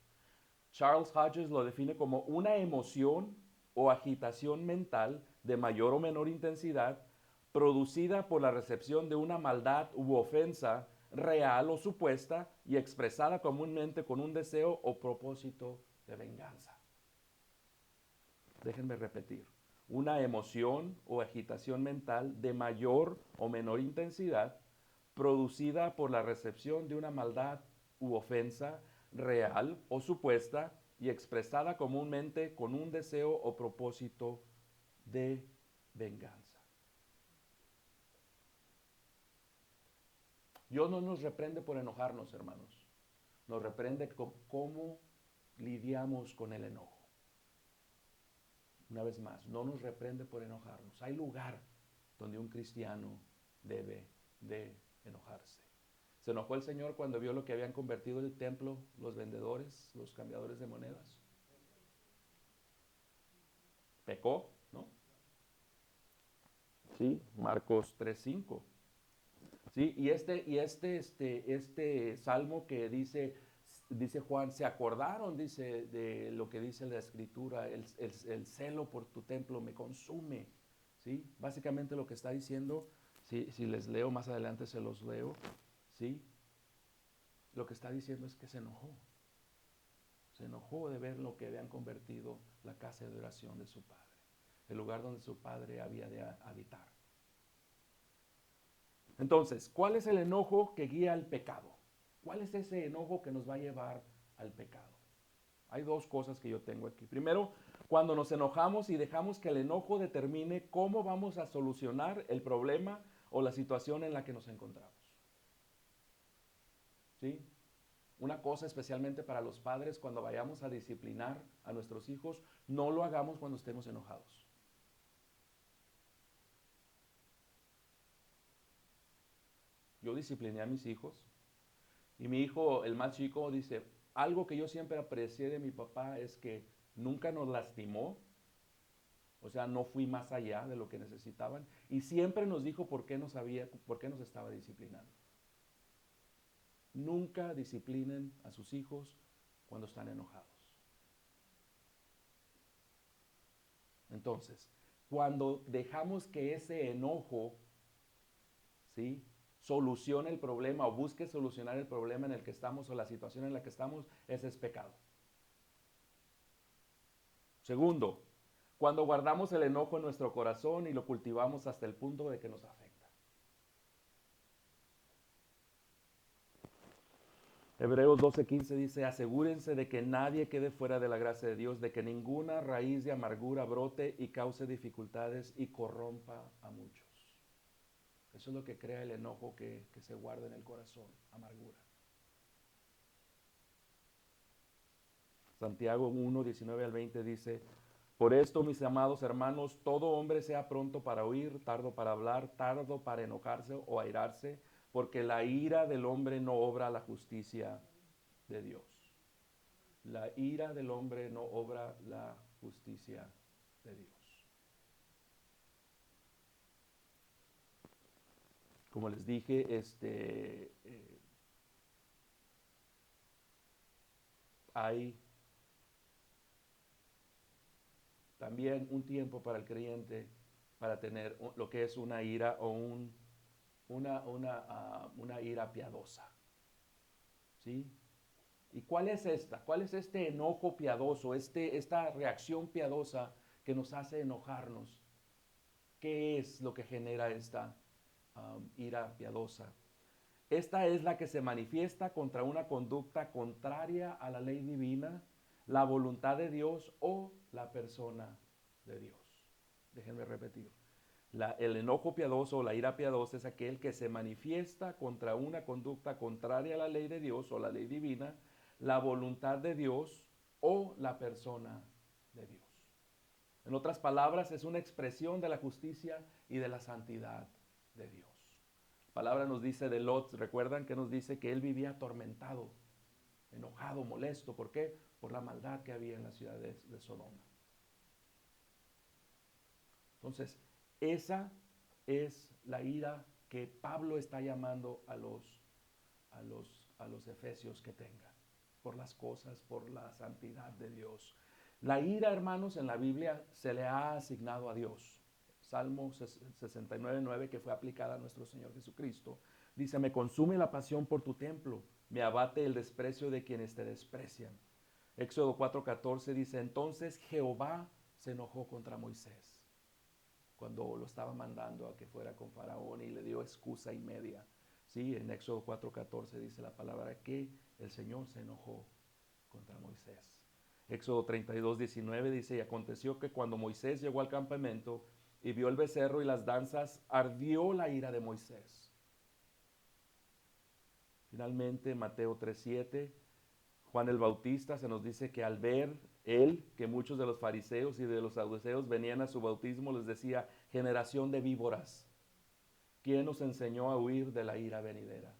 Charles Hodges lo define como una emoción o agitación mental de mayor o menor intensidad producida por la recepción de una maldad u ofensa real o supuesta y expresada comúnmente con un deseo o propósito de venganza. Déjenme repetir. Una emoción o agitación mental de mayor o menor intensidad producida por la recepción de una maldad u ofensa real o supuesta y expresada comúnmente con un deseo o propósito de venganza. Dios no nos reprende por enojarnos, hermanos. Nos reprende cómo lidiamos con el enojo. Una vez más, no nos reprende por enojarnos. Hay lugar donde un cristiano debe de enojarse. ¿Se enojó el Señor cuando vio lo que habían convertido el templo los vendedores, los cambiadores de monedas? Pecó, ¿no? Sí, Marcos 3:5. Sí, y este salmo que dice Juan, se acordaron, dice, de lo que dice la Escritura, el celo por tu templo me consume. ¿Sí? Básicamente lo que está diciendo, si les leo más adelante se los leo, ¿sí? Lo que está diciendo es que se enojó. Se enojó de ver lo que habían convertido la casa de oración de su padre, el lugar donde su padre había de habitar. Entonces, ¿cuál es el enojo que guía al pecado? ¿Cuál es ese enojo que nos va a llevar al pecado? Hay dos cosas que yo tengo aquí. Primero, cuando nos enojamos y dejamos que el enojo determine cómo vamos a solucionar el problema o la situación en la que nos encontramos. ¿Sí? Una cosa especialmente para los padres, cuando vayamos a disciplinar a nuestros hijos, no lo hagamos cuando estemos enojados. Yo discipliné a mis hijos y mi hijo, el más chico, dice, algo que yo siempre aprecié de mi papá es que nunca nos lastimó O sea, no fui más allá de lo que necesitaban. Y siempre nos dijo por qué por qué nos estaba disciplinando. Nunca disciplinen a sus hijos cuando están enojados. Entonces, cuando dejamos que ese enojo, ¿sí?, solucione el problema o busque solucionar el problema en el que estamos o la situación en la que estamos, ese es pecado. Segundo, cuando guardamos el enojo en nuestro corazón y lo cultivamos hasta el punto de que nos afecta. Hebreos 12:15 dice, asegúrense de que nadie quede fuera de la gracia de Dios, de que ninguna raíz de amargura brote y cause dificultades y corrompa a muchos. Eso es lo que crea el enojo que se guarda en el corazón, amargura. Santiago 1:19-20 dice, por esto, mis amados hermanos, todo hombre sea pronto para oír, tardo para hablar, tardo para enojarse o airarse, porque la ira del hombre no obra la justicia de Dios. La ira del hombre no obra la justicia de Dios. Como les dije, hay también un tiempo para el creyente para tener lo que es una ira o una ira piadosa. ¿Sí? ¿Y cuál es esta? ¿Cuál es este enojo piadoso, esta reacción piadosa que nos hace enojarnos? ¿Qué es lo que genera esta ira piadosa? Esta es la que se manifiesta contra una conducta contraria a la ley divina, la voluntad de Dios o la persona de Dios. Déjenme repetir. El enojo piadoso o la ira piadosa es aquel que se manifiesta contra una conducta contraria a la ley de Dios o la ley divina, la voluntad de Dios o la persona de Dios. En otras palabras, es una expresión de la justicia y de la santidad de Dios. La palabra nos dice de Lot, recuerdan que nos dice que él vivía atormentado, enojado, molesto. ¿Por qué? Por la maldad que había en la ciudad de Sodoma. Entonces, esa es la ira que Pablo está llamando a los efesios que tengan, por las cosas, por la santidad de Dios. La ira, hermanos, en la Biblia se le ha asignado a Dios. Salmo 69:9, que fue aplicada a nuestro Señor Jesucristo, dice, me consume la pasión por tu templo, me abate el desprecio de quienes te desprecian. Éxodo 4:14 dice, entonces Jehová se enojó contra Moisés cuando lo estaba mandando a que fuera con Faraón y le dio excusa y media. Sí, en Éxodo 4:14 dice la palabra que el Señor se enojó contra Moisés. Éxodo 32:19 dice, y aconteció que cuando Moisés llegó al campamento y vio el becerro y las danzas, ardió la ira de Moisés. Finalmente, Mateo 3:7, Juan el Bautista se nos dice que al ver él que muchos de los fariseos y de los saduceos venían a su bautismo, les decía, generación de víboras, ¿quién nos enseñó a huir de la ira venidera?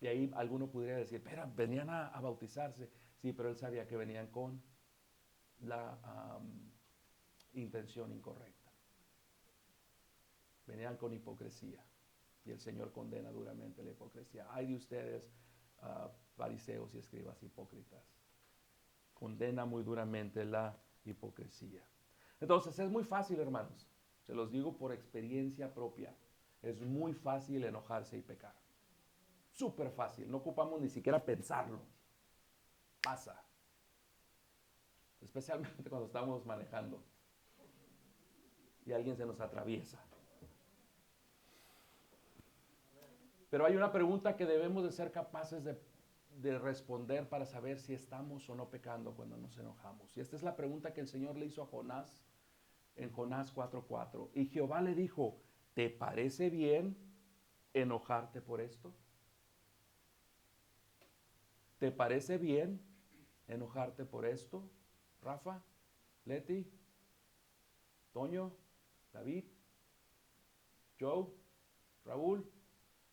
Y ahí alguno podría decir, espera, venían a bautizarse. Sí, pero él sabía que venían con la intención incorrecta. Venían con hipocresía. Y el Señor condena duramente la hipocresía. Ay de ustedes, fariseos y escribas hipócritas. Condena muy duramente la hipocresía. Entonces es muy fácil, hermanos. Se los digo por experiencia propia. Es muy fácil enojarse y pecar. Súper fácil. No ocupamos ni siquiera pensarlo. Pasa. Especialmente cuando estamos manejando y alguien se nos atraviesa. Pero hay una pregunta que debemos de ser capaces de responder para saber si estamos o no pecando cuando nos enojamos. Y esta es la pregunta que el Señor le hizo a Jonás en Jonás 4:4. Y Jehová le dijo, ¿te parece bien enojarte por esto? ¿Te parece bien enojarte por esto? Rafa, Leti, Toño, David, Joe, Raúl,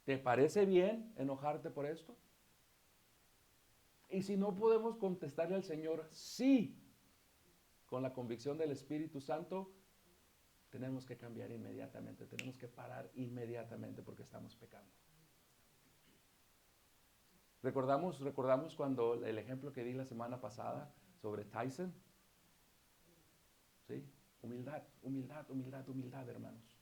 ¿te parece bien enojarte por esto? Y si no podemos contestarle al Señor sí con la convicción del Espíritu Santo, tenemos que cambiar inmediatamente, tenemos que parar inmediatamente porque estamos pecando. Recordamos cuando el ejemplo que di la semana pasada sobre Tyson, ¿sí? Humildad, humildad, humildad, humildad, hermanos.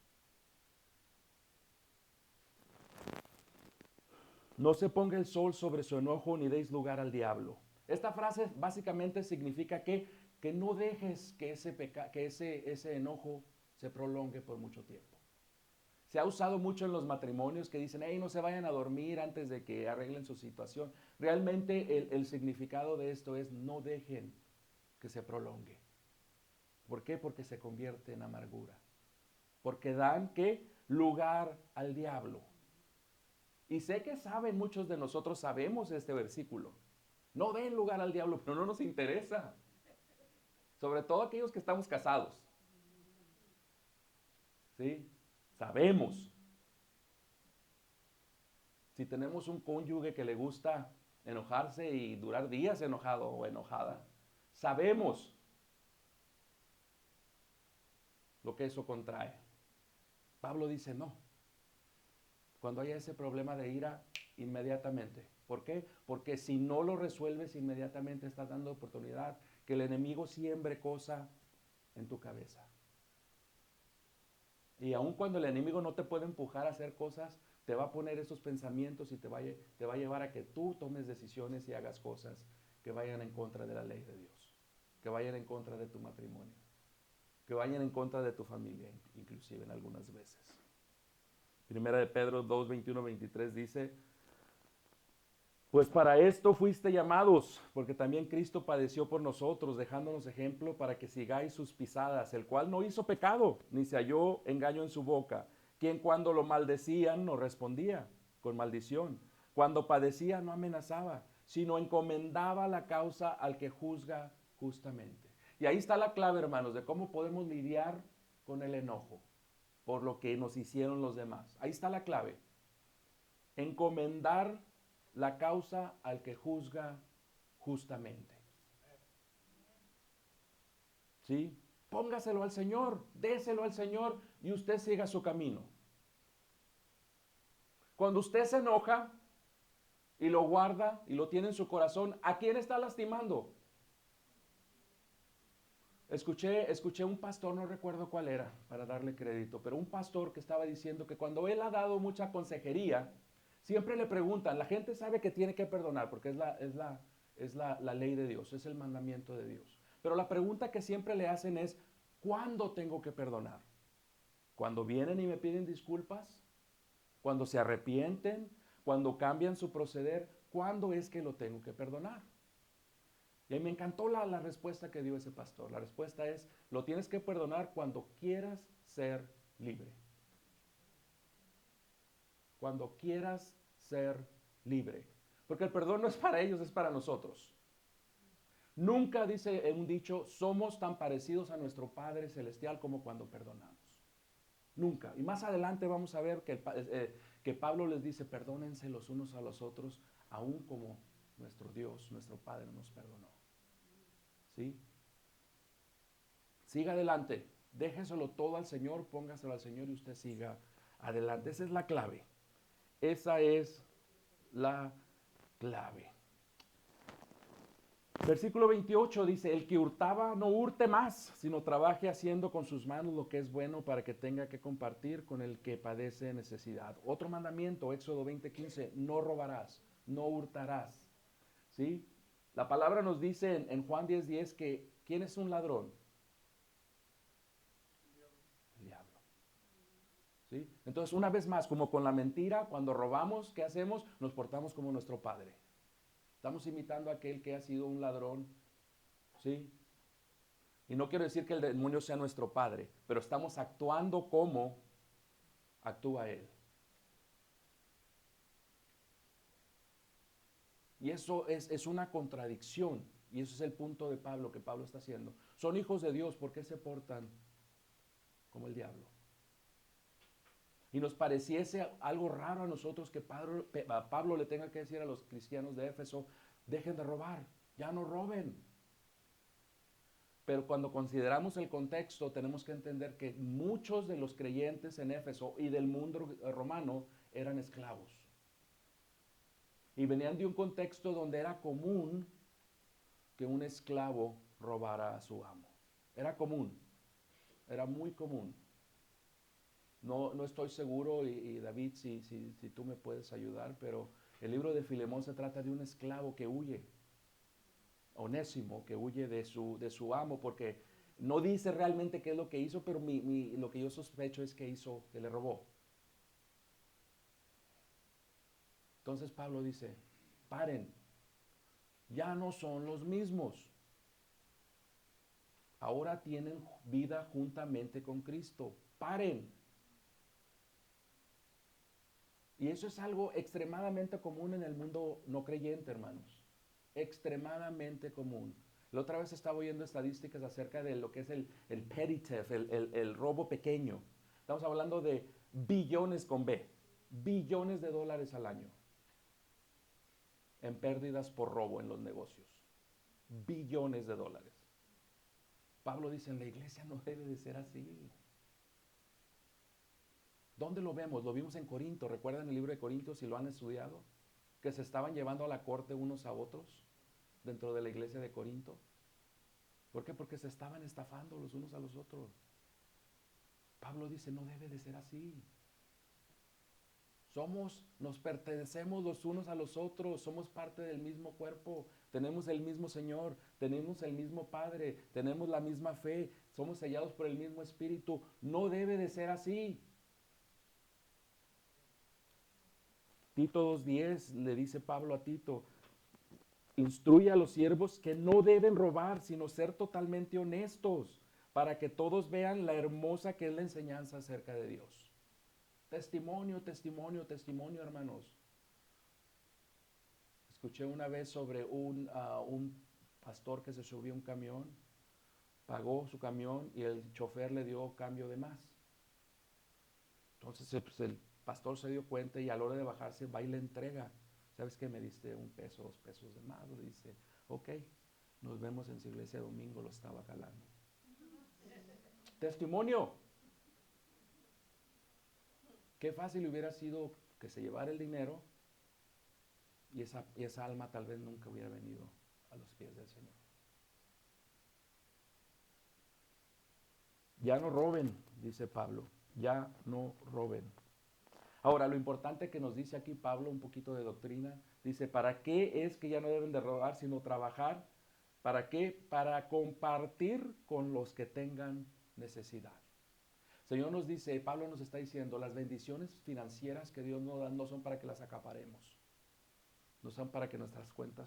No se ponga el sol sobre su enojo ni deis lugar al diablo. Esta frase básicamente significa que no dejes que ese enojo se prolongue por mucho tiempo. Se ha usado mucho en los matrimonios que dicen, hey, no se vayan a dormir antes de que arreglen su situación. Realmente el significado de esto es no dejen que se prolongue. ¿Por qué? Porque se convierte en amargura. Porque dan, ¿qué? Lugar al diablo. Y sé que saben, muchos de nosotros sabemos este versículo. No den lugar al diablo, pero no nos interesa. Sobre todo aquellos que estamos casados. ¿Sí? Sabemos. Si tenemos un cónyuge que le gusta enojarse y durar días enojado o enojada, sabemos lo que eso contrae. Pablo dice no. Cuando haya ese problema de ira, inmediatamente. ¿Por qué? Porque si no lo resuelves inmediatamente, estás dando oportunidad que el enemigo siembre cosa en tu cabeza. Y aun cuando el enemigo no te puede empujar a hacer cosas, te va a poner esos pensamientos y te va a llevar a que tú tomes decisiones y hagas cosas que vayan en contra de la ley de Dios, que vayan en contra de tu matrimonio, que vayan en contra de tu familia, inclusive en algunas veces. Primera de Pedro 2, 21, 23 dice, pues para esto fuiste llamados, porque también Cristo padeció por nosotros, dejándonos ejemplo para que sigáis sus pisadas, el cual no hizo pecado, ni se halló engaño en su boca, quien cuando lo maldecían no respondía con maldición, cuando padecía no amenazaba, sino encomendaba la causa al que juzga justamente. Y ahí está la clave, hermanos, de cómo podemos lidiar con el enojo por lo que nos hicieron los demás. Ahí está la clave. Encomendar la causa al que juzga justamente. ¿Sí? Póngaselo al Señor, déselo al Señor y usted siga su camino. Cuando usted se enoja y lo guarda y lo tiene en su corazón, ¿a quién está lastimando? Escuché un pastor, no recuerdo cuál era, para darle crédito, pero un pastor que estaba diciendo que cuando él ha dado mucha consejería, siempre le preguntan, la gente sabe que tiene que perdonar, porque es la ley de Dios, es el mandamiento de Dios. Pero la pregunta que siempre le hacen es, ¿cuándo tengo que perdonar? ¿Cuando vienen y me piden disculpas? ¿Cuando se arrepienten? ¿Cuando cambian su proceder? ¿Cuándo es que lo tengo que perdonar? Y ahí me encantó la respuesta que dio ese pastor. La respuesta es, lo tienes que perdonar cuando quieras ser libre. Cuando quieras ser libre. Porque el perdón no es para ellos, es para nosotros. Nunca, dice un dicho, somos tan parecidos a nuestro Padre Celestial como cuando perdonamos. Nunca. Y más adelante vamos a ver que Pablo les dice, perdónense los unos a los otros, aun como nuestro Dios, nuestro Padre nos perdonó. ¿Sí? Siga adelante. Déjeselo todo al Señor, póngaselo al Señor y usted siga adelante. Esa es la clave. Esa es la clave. Versículo 28 dice, el que hurtaba no hurte más, sino trabaje haciendo con sus manos lo que es bueno para que tenga que compartir con el que padece necesidad. Otro mandamiento, Éxodo 20:15, no robarás, no hurtarás. ¿Sí? La palabra nos dice en Juan 10:10 que ¿quién es un ladrón? El diablo. ¿Sí? Entonces, una vez más, como con la mentira, cuando robamos, ¿qué hacemos? Nos portamos como nuestro padre. Estamos imitando a aquel que ha sido un ladrón. ¿Sí? Y no quiero decir que el demonio sea nuestro padre, pero estamos actuando como actúa él. Y eso es una contradicción. Y eso es el punto de Pablo, que Pablo está haciendo. Son hijos de Dios, ¿por qué se portan como el diablo? Y nos pareciese algo raro a nosotros que Pablo le tenga que decir a los cristianos de Éfeso, dejen de robar, ya no roben. Pero cuando consideramos el contexto, tenemos que entender que muchos de los creyentes en Éfeso y del mundo romano eran esclavos. Y venían de un contexto donde era común que un esclavo robara a su amo. Era común, era muy común. No estoy seguro, y David, si tú me puedes ayudar, pero el libro de Filemón se trata de un esclavo que huye, Onésimo, que huye de su amo, porque no dice realmente qué es lo que hizo, pero lo que yo sospecho es que hizo, que le robó. Entonces Pablo dice, paren, ya no son los mismos. Ahora tienen vida juntamente con Cristo. Paren. Y eso es algo extremadamente común en el mundo no creyente, hermanos. Extremadamente común. La otra vez estaba oyendo estadísticas acerca de lo que es el petty theft, el robo pequeño. Estamos hablando de billones con B, billones de dólares al año en pérdidas por robo en los negocios. Billones de dólares. Pablo dice, en la iglesia no debe de ser así. ¿Dónde lo vemos? Lo vimos en Corinto. ¿Recuerdan el libro de Corinto si lo han estudiado? Que se estaban llevando a la corte unos a otros dentro de la iglesia de Corinto. ¿Por qué? Porque se estaban estafando los unos a los otros. Pablo dice, no debe de ser así. Nos pertenecemos los unos a los otros, somos parte del mismo cuerpo, tenemos el mismo Señor, tenemos el mismo Padre, tenemos la misma fe, somos sellados por el mismo Espíritu. No debe de ser así. Tito 2:10 le dice Pablo a Tito, instruye a los siervos que no deben robar, sino ser totalmente honestos, para que todos vean la hermosa que es la enseñanza acerca de Dios. Testimonio, testimonio, testimonio, hermanos. Escuché una vez sobre un pastor que se subió a un camión, pagó su camión y el chofer le dio cambio de más. Entonces pues, el pastor se dio cuenta y a la hora de bajarse va y le entrega. ¿Sabes qué? Me diste $1, $2 de más. Le dice, ok, nos vemos en su iglesia domingo, lo estaba jalando. Testimonio. Qué fácil hubiera sido que se llevara el dinero y esa alma tal vez nunca hubiera venido a los pies del Señor. Ya no roben, dice Pablo, ya no roben. Ahora, lo importante que nos dice aquí Pablo, un poquito de doctrina, dice, ¿para qué es que ya no deben de robar, sino trabajar? ¿Para qué? Para compartir con los que tengan necesidad. El Señor nos dice, Pablo nos está diciendo, las bendiciones financieras que Dios nos da no son para que las acaparemos, no son para que nuestras cuentas.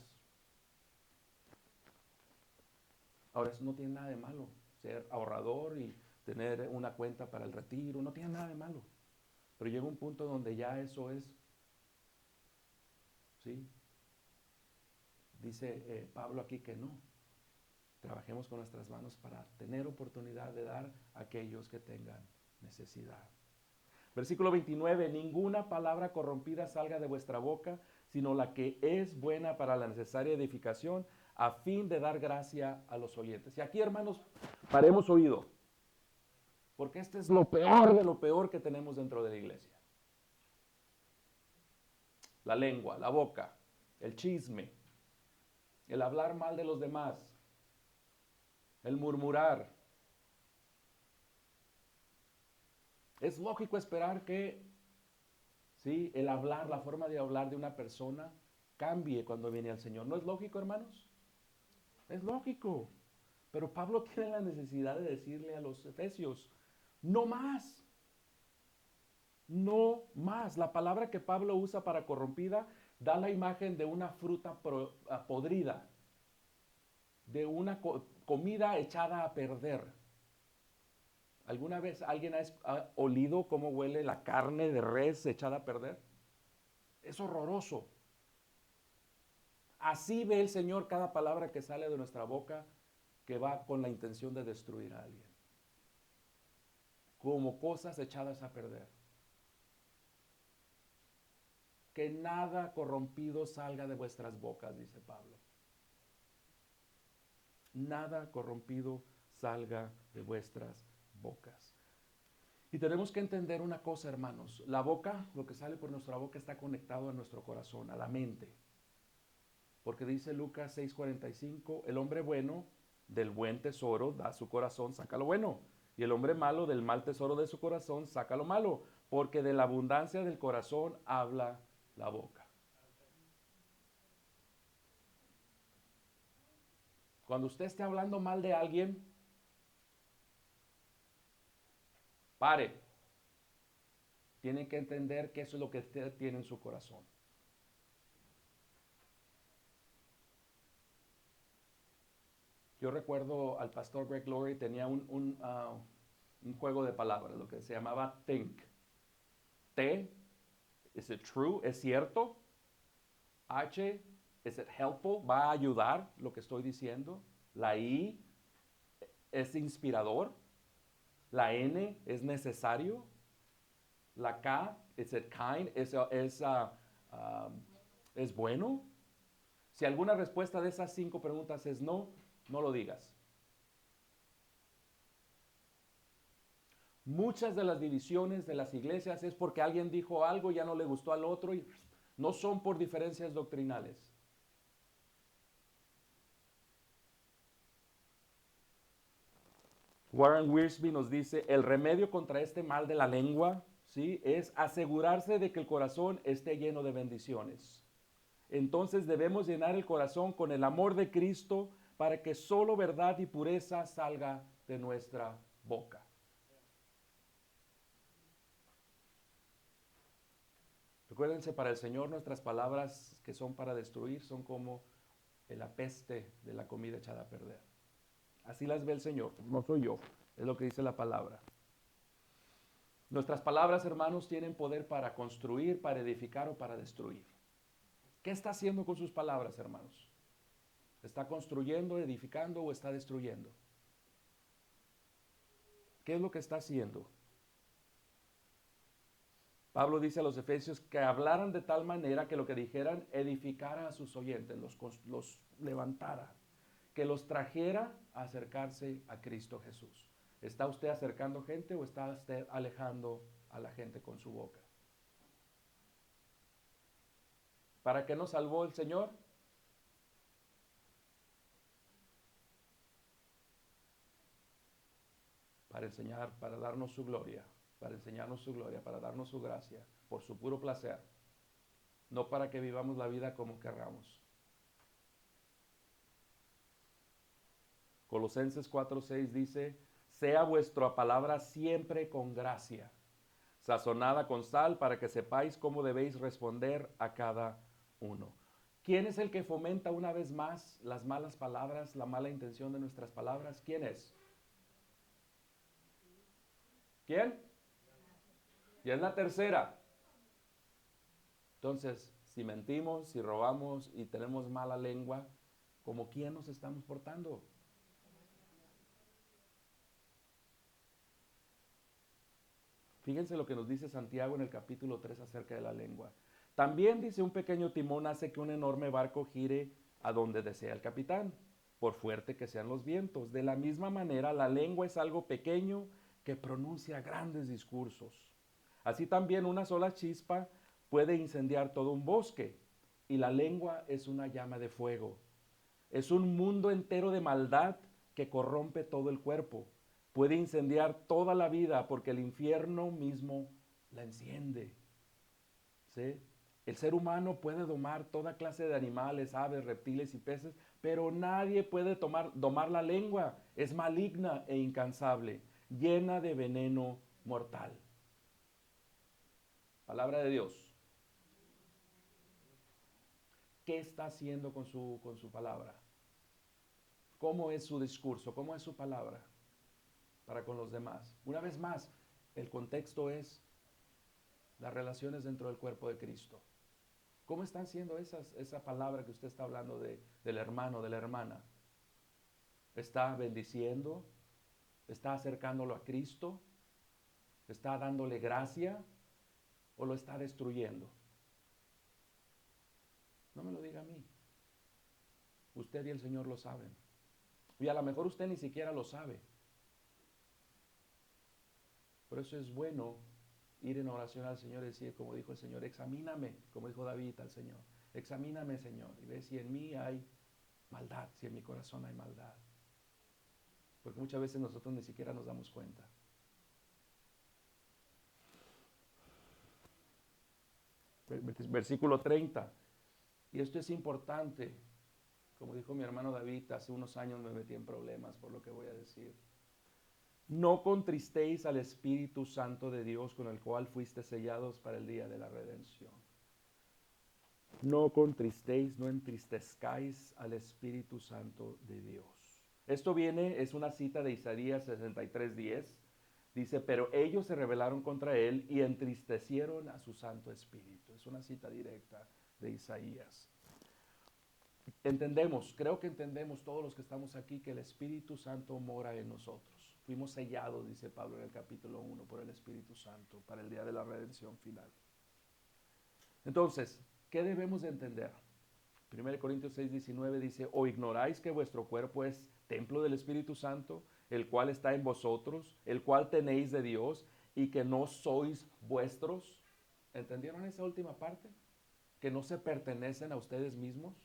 Ahora, eso no tiene nada de malo, ser ahorrador y tener una cuenta para el retiro, no tiene nada de malo. Pero llega un punto donde ya eso es, ¿sí? Dice Pablo aquí que no. Trabajemos con nuestras manos para tener oportunidad de dar a aquellos que tengan necesidad. Versículo 29, ninguna palabra corrompida salga de vuestra boca, sino la que es buena para la necesaria edificación, a fin de dar gracia a los oyentes. Y aquí, hermanos, paremos oído, porque este es lo peor de lo peor que tenemos dentro de la iglesia. La lengua, la boca, el chisme, el hablar mal de los demás, el murmurar. Es lógico esperar que, ¿sí?, el hablar, la forma de hablar de una persona cambie cuando viene al Señor. ¿No es lógico, hermanos? Es lógico. Pero Pablo tiene la necesidad de decirle a los efesios, no más. No más. La palabra que Pablo usa para corrompida da la imagen de una fruta podrida, de una comida echada a perder. ¿Alguna vez alguien ha olido cómo huele la carne de res echada a perder? Es horroroso. Así ve el Señor cada palabra que sale de nuestra boca que va con la intención de destruir a alguien. Como cosas echadas a perder. Que nada corrompido salga de vuestras bocas, dice Pablo. nada corrompido salga de vuestras bocas. Y tenemos que entender una cosa, hermanos. La boca, lo que sale por nuestra boca está conectado a nuestro corazón, a la mente. Porque dice Lucas 6:45, el hombre bueno del buen tesoro da su corazón, saca lo bueno. Y el hombre malo del mal tesoro de su corazón saca lo malo. Porque de la abundancia del corazón habla la boca. Cuando usted esté hablando mal de alguien, pare. Tiene que entender que eso es lo que usted tiene en su corazón. Yo recuerdo al pastor Greg Laurie tenía un juego de palabras, lo que se llamaba think. T, is it true? ¿Es cierto? H, is it helpful? ¿Va a ayudar lo que estoy diciendo? La I, ¿es inspirador? La N, ¿es necesario? La K, is it kind? ¿Es bueno? Si alguna respuesta de esas 5 preguntas es no, no lo digas. Muchas de las divisiones de las iglesias es porque alguien dijo algo, ya no le gustó al otro y no son por diferencias doctrinales. Warren Wiersbe nos dice, el remedio contra este mal de la lengua, ¿sí?, es asegurarse de que el corazón esté lleno de bendiciones. Entonces debemos llenar el corazón con el amor de Cristo para que solo verdad y pureza salga de nuestra boca. Recuérdense, para el Señor nuestras palabras que son para destruir son como la peste de la comida echada a perder. Así las ve el Señor, no soy yo, es lo que dice la palabra. Nuestras palabras, hermanos, tienen poder para construir, para edificar o para destruir. ¿Qué está haciendo con sus palabras, hermanos? ¿Está construyendo, edificando o está destruyendo? ¿Qué es lo que está haciendo? Pablo dice a los efesios que hablaran de tal manera que lo que dijeran edificara a sus oyentes, los levantara, que los trajera a acercarse a Cristo Jesús. ¿Está usted acercando gente o está usted alejando a la gente con su boca? ¿Para qué nos salvó el Señor? Para enseñar, para darnos su gloria, para enseñarnos su gloria, para darnos su gracia, por su puro placer, no para que vivamos la vida como querramos. Colosenses 4:6 dice, sea vuestra palabra siempre con gracia, sazonada con sal, para que sepáis cómo debéis responder a cada uno. ¿Quién es el que fomenta una vez más las malas palabras, la mala intención de nuestras palabras? ¿Quién es? ¿Quién? Y es la tercera. Entonces, si mentimos, si robamos y tenemos mala lengua, ¿como quién nos estamos portando? Fíjense lo que nos dice Santiago en el capítulo 3 acerca de la lengua. También dice, un pequeño timón hace que un enorme barco gire a donde desea el capitán, por fuerte que sean los vientos. De la misma manera, la lengua es algo pequeño que pronuncia grandes discursos. Así también una sola chispa puede incendiar todo un bosque, y la lengua es una llama de fuego. Es un mundo entero de maldad que corrompe todo el cuerpo. Puede incendiar toda la vida porque el infierno mismo la enciende. ¿Sí? El ser humano puede domar toda clase de animales, aves, reptiles y peces, pero nadie puede domar la lengua. Es maligna e incansable, llena de veneno mortal. Palabra de Dios. ¿Qué está haciendo con su palabra? ¿Cómo es su discurso? ¿Cómo es su palabra para con los demás? Una vez más, el contexto es las relaciones dentro del cuerpo de Cristo. ¿Cómo están siendo esa palabra que usted está hablando del hermano, de la hermana? ¿Está bendiciendo? ¿Está acercándolo a Cristo? ¿Está dándole gracia? ¿O lo está destruyendo? No me lo diga a mí. Usted y el Señor lo saben. Y a lo mejor usted ni siquiera lo sabe. Por eso es bueno ir en oración al Señor y decir, como dijo el Señor, examíname, como dijo David al Señor, examíname, Señor, y ve si en mí hay maldad, si en mi corazón hay maldad. Porque muchas veces nosotros ni siquiera nos damos cuenta. Versículo 30. Y esto es importante. Como dijo mi hermano David, hace unos años me metí en problemas por lo que voy a decir. No contristéis al Espíritu Santo de Dios, con el cual fuiste sellados para el día de la redención. No contristéis, no entristezcáis al Espíritu Santo de Dios. Esto viene, es una cita de Isaías 63:10. Dice, pero ellos se rebelaron contra él y entristecieron a su Santo Espíritu. Es una cita directa de Isaías. Entendemos, creo que entendemos todos los que estamos aquí que el Espíritu Santo mora en nosotros. Fuimos sellados, dice Pablo en el capítulo 1, por el Espíritu Santo para el día de la redención final. Entonces, ¿qué debemos de entender? 1 Corintios 6:19 dice, ¿o ignoráis que vuestro cuerpo es templo del Espíritu Santo, el cual está en vosotros, el cual tenéis de Dios, y que no sois vuestros? ¿Entendieron esa última parte? Que no se pertenecen a ustedes mismos.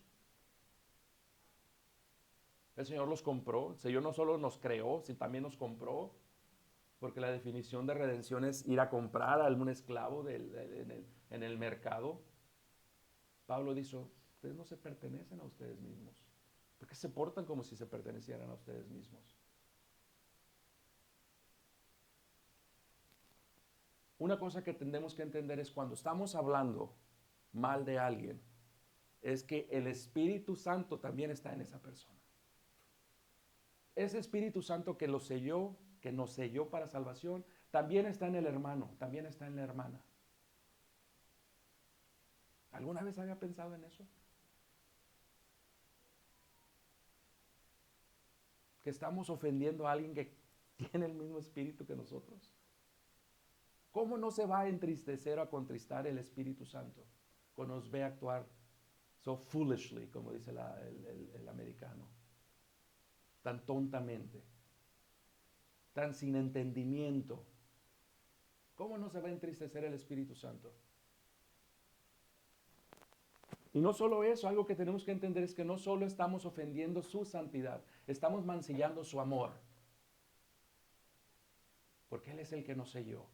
El Señor los compró. El Señor no solo nos creó, sino también nos compró. Porque la definición de redención es ir a comprar a algún esclavo en el mercado. Pablo dijo, ustedes no se pertenecen a ustedes mismos. ¿Por qué se portan como si se pertenecieran a ustedes mismos? Una cosa que tenemos que entender es cuando estamos hablando mal de alguien, es que el Espíritu Santo también está en esa persona. Ese Espíritu Santo que lo selló, que nos selló para salvación, también está en el hermano, también está en la hermana. ¿Alguna vez había pensado en eso? Que estamos ofendiendo a alguien que tiene el mismo espíritu que nosotros. ¿Cómo no se va a entristecer o a contristar el Espíritu Santo cuando nos ve actuar so foolishly, como dice el americano? Tan tontamente, tan sin entendimiento. ¿Cómo no se va a entristecer el Espíritu Santo? Y no solo eso, algo que tenemos que entender es que no solo estamos ofendiendo su santidad, estamos mancillando su amor. Porque Él es el que nos selló.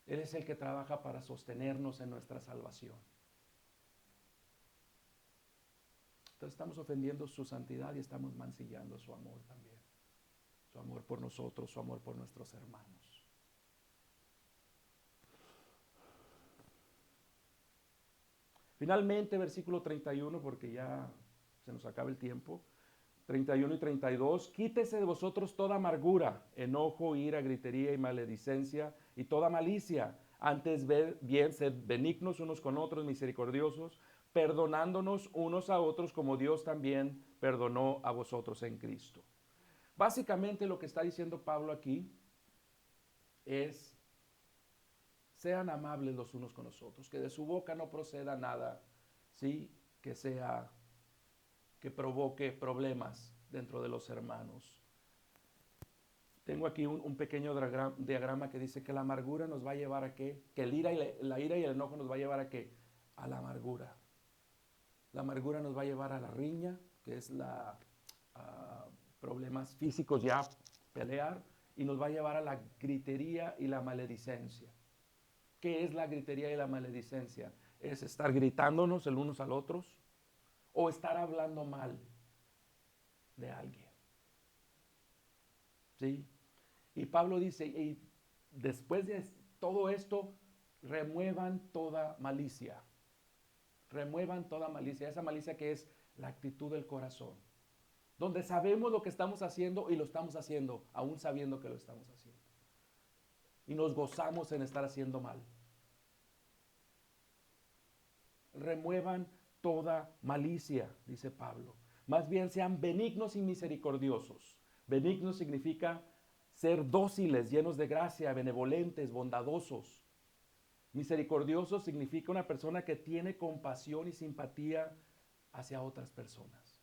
Él es el que trabaja para sostenernos en nuestra salvación. Entonces estamos ofendiendo su santidad y estamos mancillando su amor también. Su amor por nosotros, su amor por nuestros hermanos. Finalmente, versículo 31, porque ya se nos acaba el tiempo. 31 y 32, quítese de vosotros toda amargura, enojo, ira, gritería y maledicencia y toda malicia. Antes bien, sed benignos unos con otros, misericordiosos, perdonándonos unos a otros como Dios también perdonó a vosotros en Cristo. Básicamente lo que está diciendo Pablo aquí es, sean amables los unos con los otros, que de su boca no proceda nada, ¿sí? Que provoque problemas dentro de los hermanos. Tengo aquí un pequeño diagrama que dice que la amargura nos va a llevar a qué? Que la ira y el enojo nos va a llevar a qué? A la amargura. La amargura nos va a llevar a la riña, que es problemas físicos ya, pelear, y nos va a llevar a la gritería y la maledicencia. ¿Qué es la gritería y la maledicencia? Es estar gritándonos el unos al otros o estar hablando mal de alguien. ¿Sí? Y Pablo dice, y después de todo esto, remuevan toda malicia. Remuevan toda malicia. Esa malicia que es la actitud del corazón. Donde sabemos lo que estamos haciendo y lo estamos haciendo, aún sabiendo que lo estamos haciendo. Y nos gozamos en estar haciendo mal. Remuevan toda malicia, dice Pablo. Más bien sean benignos y misericordiosos. Benigno significa ser dóciles, llenos de gracia, benevolentes, bondadosos. Misericordioso significa una persona que tiene compasión y simpatía hacia otras personas.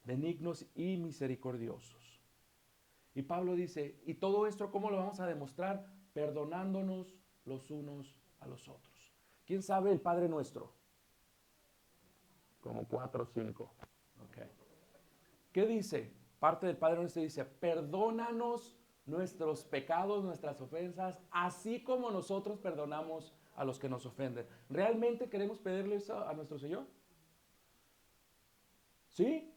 benignos y misericordiosos. Y Pablo dice, ¿y todo esto cómo lo vamos a demostrar? Perdonándonos los unos a los otros. ¿Quién sabe el Padre Nuestro? Como 4 o 5. Okay. ¿Qué dice? Parte del Padre Nuestro dice, perdónanos nuestros pecados, nuestras ofensas, así como nosotros perdonamos a los que nos ofenden. ¿Realmente queremos pedirle eso a nuestro Señor? ¿Sí?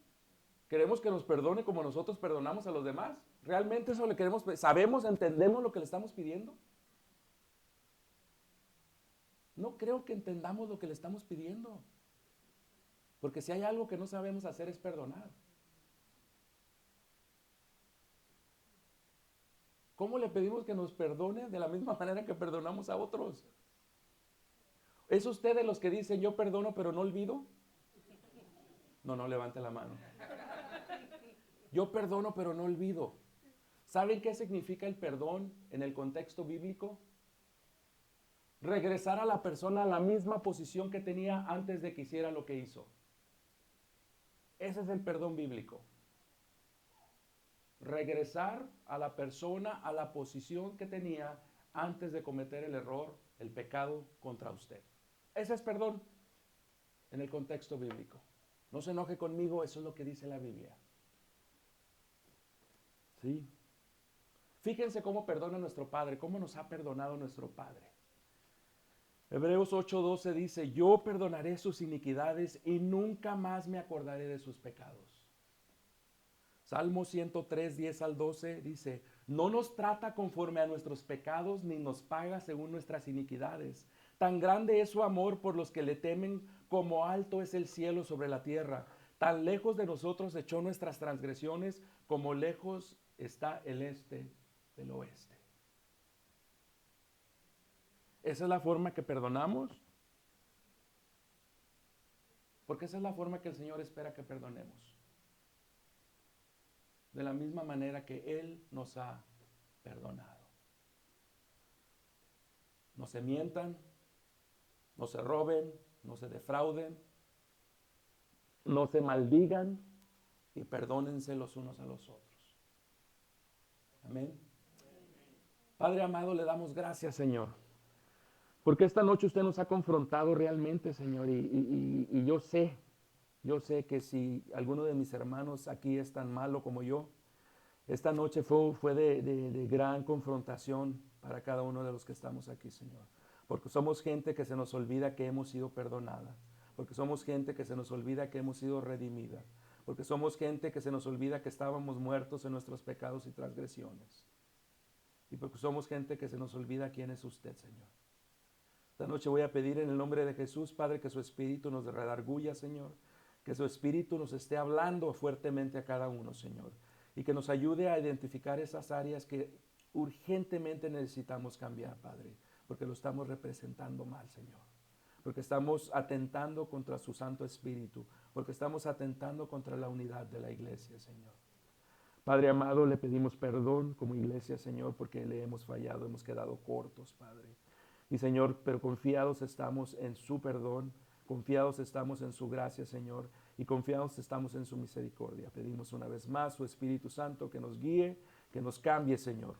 ¿Queremos que nos perdone como nosotros perdonamos a los demás? ¿Realmente eso le queremos? ¿Sabemos, entendemos lo que le estamos pidiendo? No creo que entendamos lo que le estamos pidiendo. Porque si hay algo que no sabemos hacer es perdonar. ¿Cómo le pedimos que nos perdone de la misma manera que perdonamos a otros? ¿Es usted de los que dicen yo perdono pero no olvido? No, no levante la mano. Yo perdono pero no olvido. ¿Saben qué significa el perdón en el contexto bíblico? Regresar a la persona a la misma posición que tenía antes de que hiciera lo que hizo. Ese es el perdón bíblico. Regresar a la persona a la posición que tenía antes de cometer el error, el pecado contra usted. Ese es perdón en el contexto bíblico. No se enoje conmigo, eso es lo que dice la Biblia. ¿Sí? Fíjense cómo perdona nuestro Padre, cómo nos ha perdonado nuestro Padre. Hebreos 8:12 dice, yo perdonaré sus iniquidades y nunca más me acordaré de sus pecados. Salmo 103, 10 al 12 dice, no nos trata conforme a nuestros pecados ni nos paga según nuestras iniquidades. Tan grande es su amor por los que le temen como alto es el cielo sobre la tierra. Tan lejos de nosotros echó nuestras transgresiones como lejos está el este del oeste. Esa es la forma que perdonamos, porque esa es la forma que el Señor espera que perdonemos. De la misma manera que Él nos ha perdonado. No se mientan, no se roben, no se defrauden, no se maldigan y perdónense los unos a los otros. Amén. Padre amado, le damos gracias, Señor, porque esta noche usted nos ha confrontado realmente, Señor, y yo sé que si alguno de mis hermanos aquí es tan malo como yo, esta noche fue de gran confrontación para cada uno de los que estamos aquí, Señor. Porque somos gente que se nos olvida que hemos sido perdonada. Porque somos gente que se nos olvida que hemos sido redimida. Porque somos gente que se nos olvida que estábamos muertos en nuestros pecados y transgresiones. Y porque somos gente que se nos olvida quién es usted, Señor. Esta noche voy a pedir en el nombre de Jesús, Padre, que su Espíritu nos redarguya, Señor. Que su Espíritu nos esté hablando fuertemente a cada uno, Señor. Y que nos ayude a identificar esas áreas que urgentemente necesitamos cambiar, Padre. Porque lo estamos representando mal, Señor. Porque estamos atentando contra su Santo Espíritu. Porque estamos atentando contra la unidad de la iglesia, Señor. Padre amado, le pedimos perdón como iglesia, Señor, porque le hemos fallado, hemos quedado cortos, Padre. Y Señor, pero confiados estamos en su perdón, confiados estamos en su gracia, Señor, y confiados estamos en su misericordia. Pedimos una vez más su Espíritu Santo que nos guíe, que nos cambie, Señor.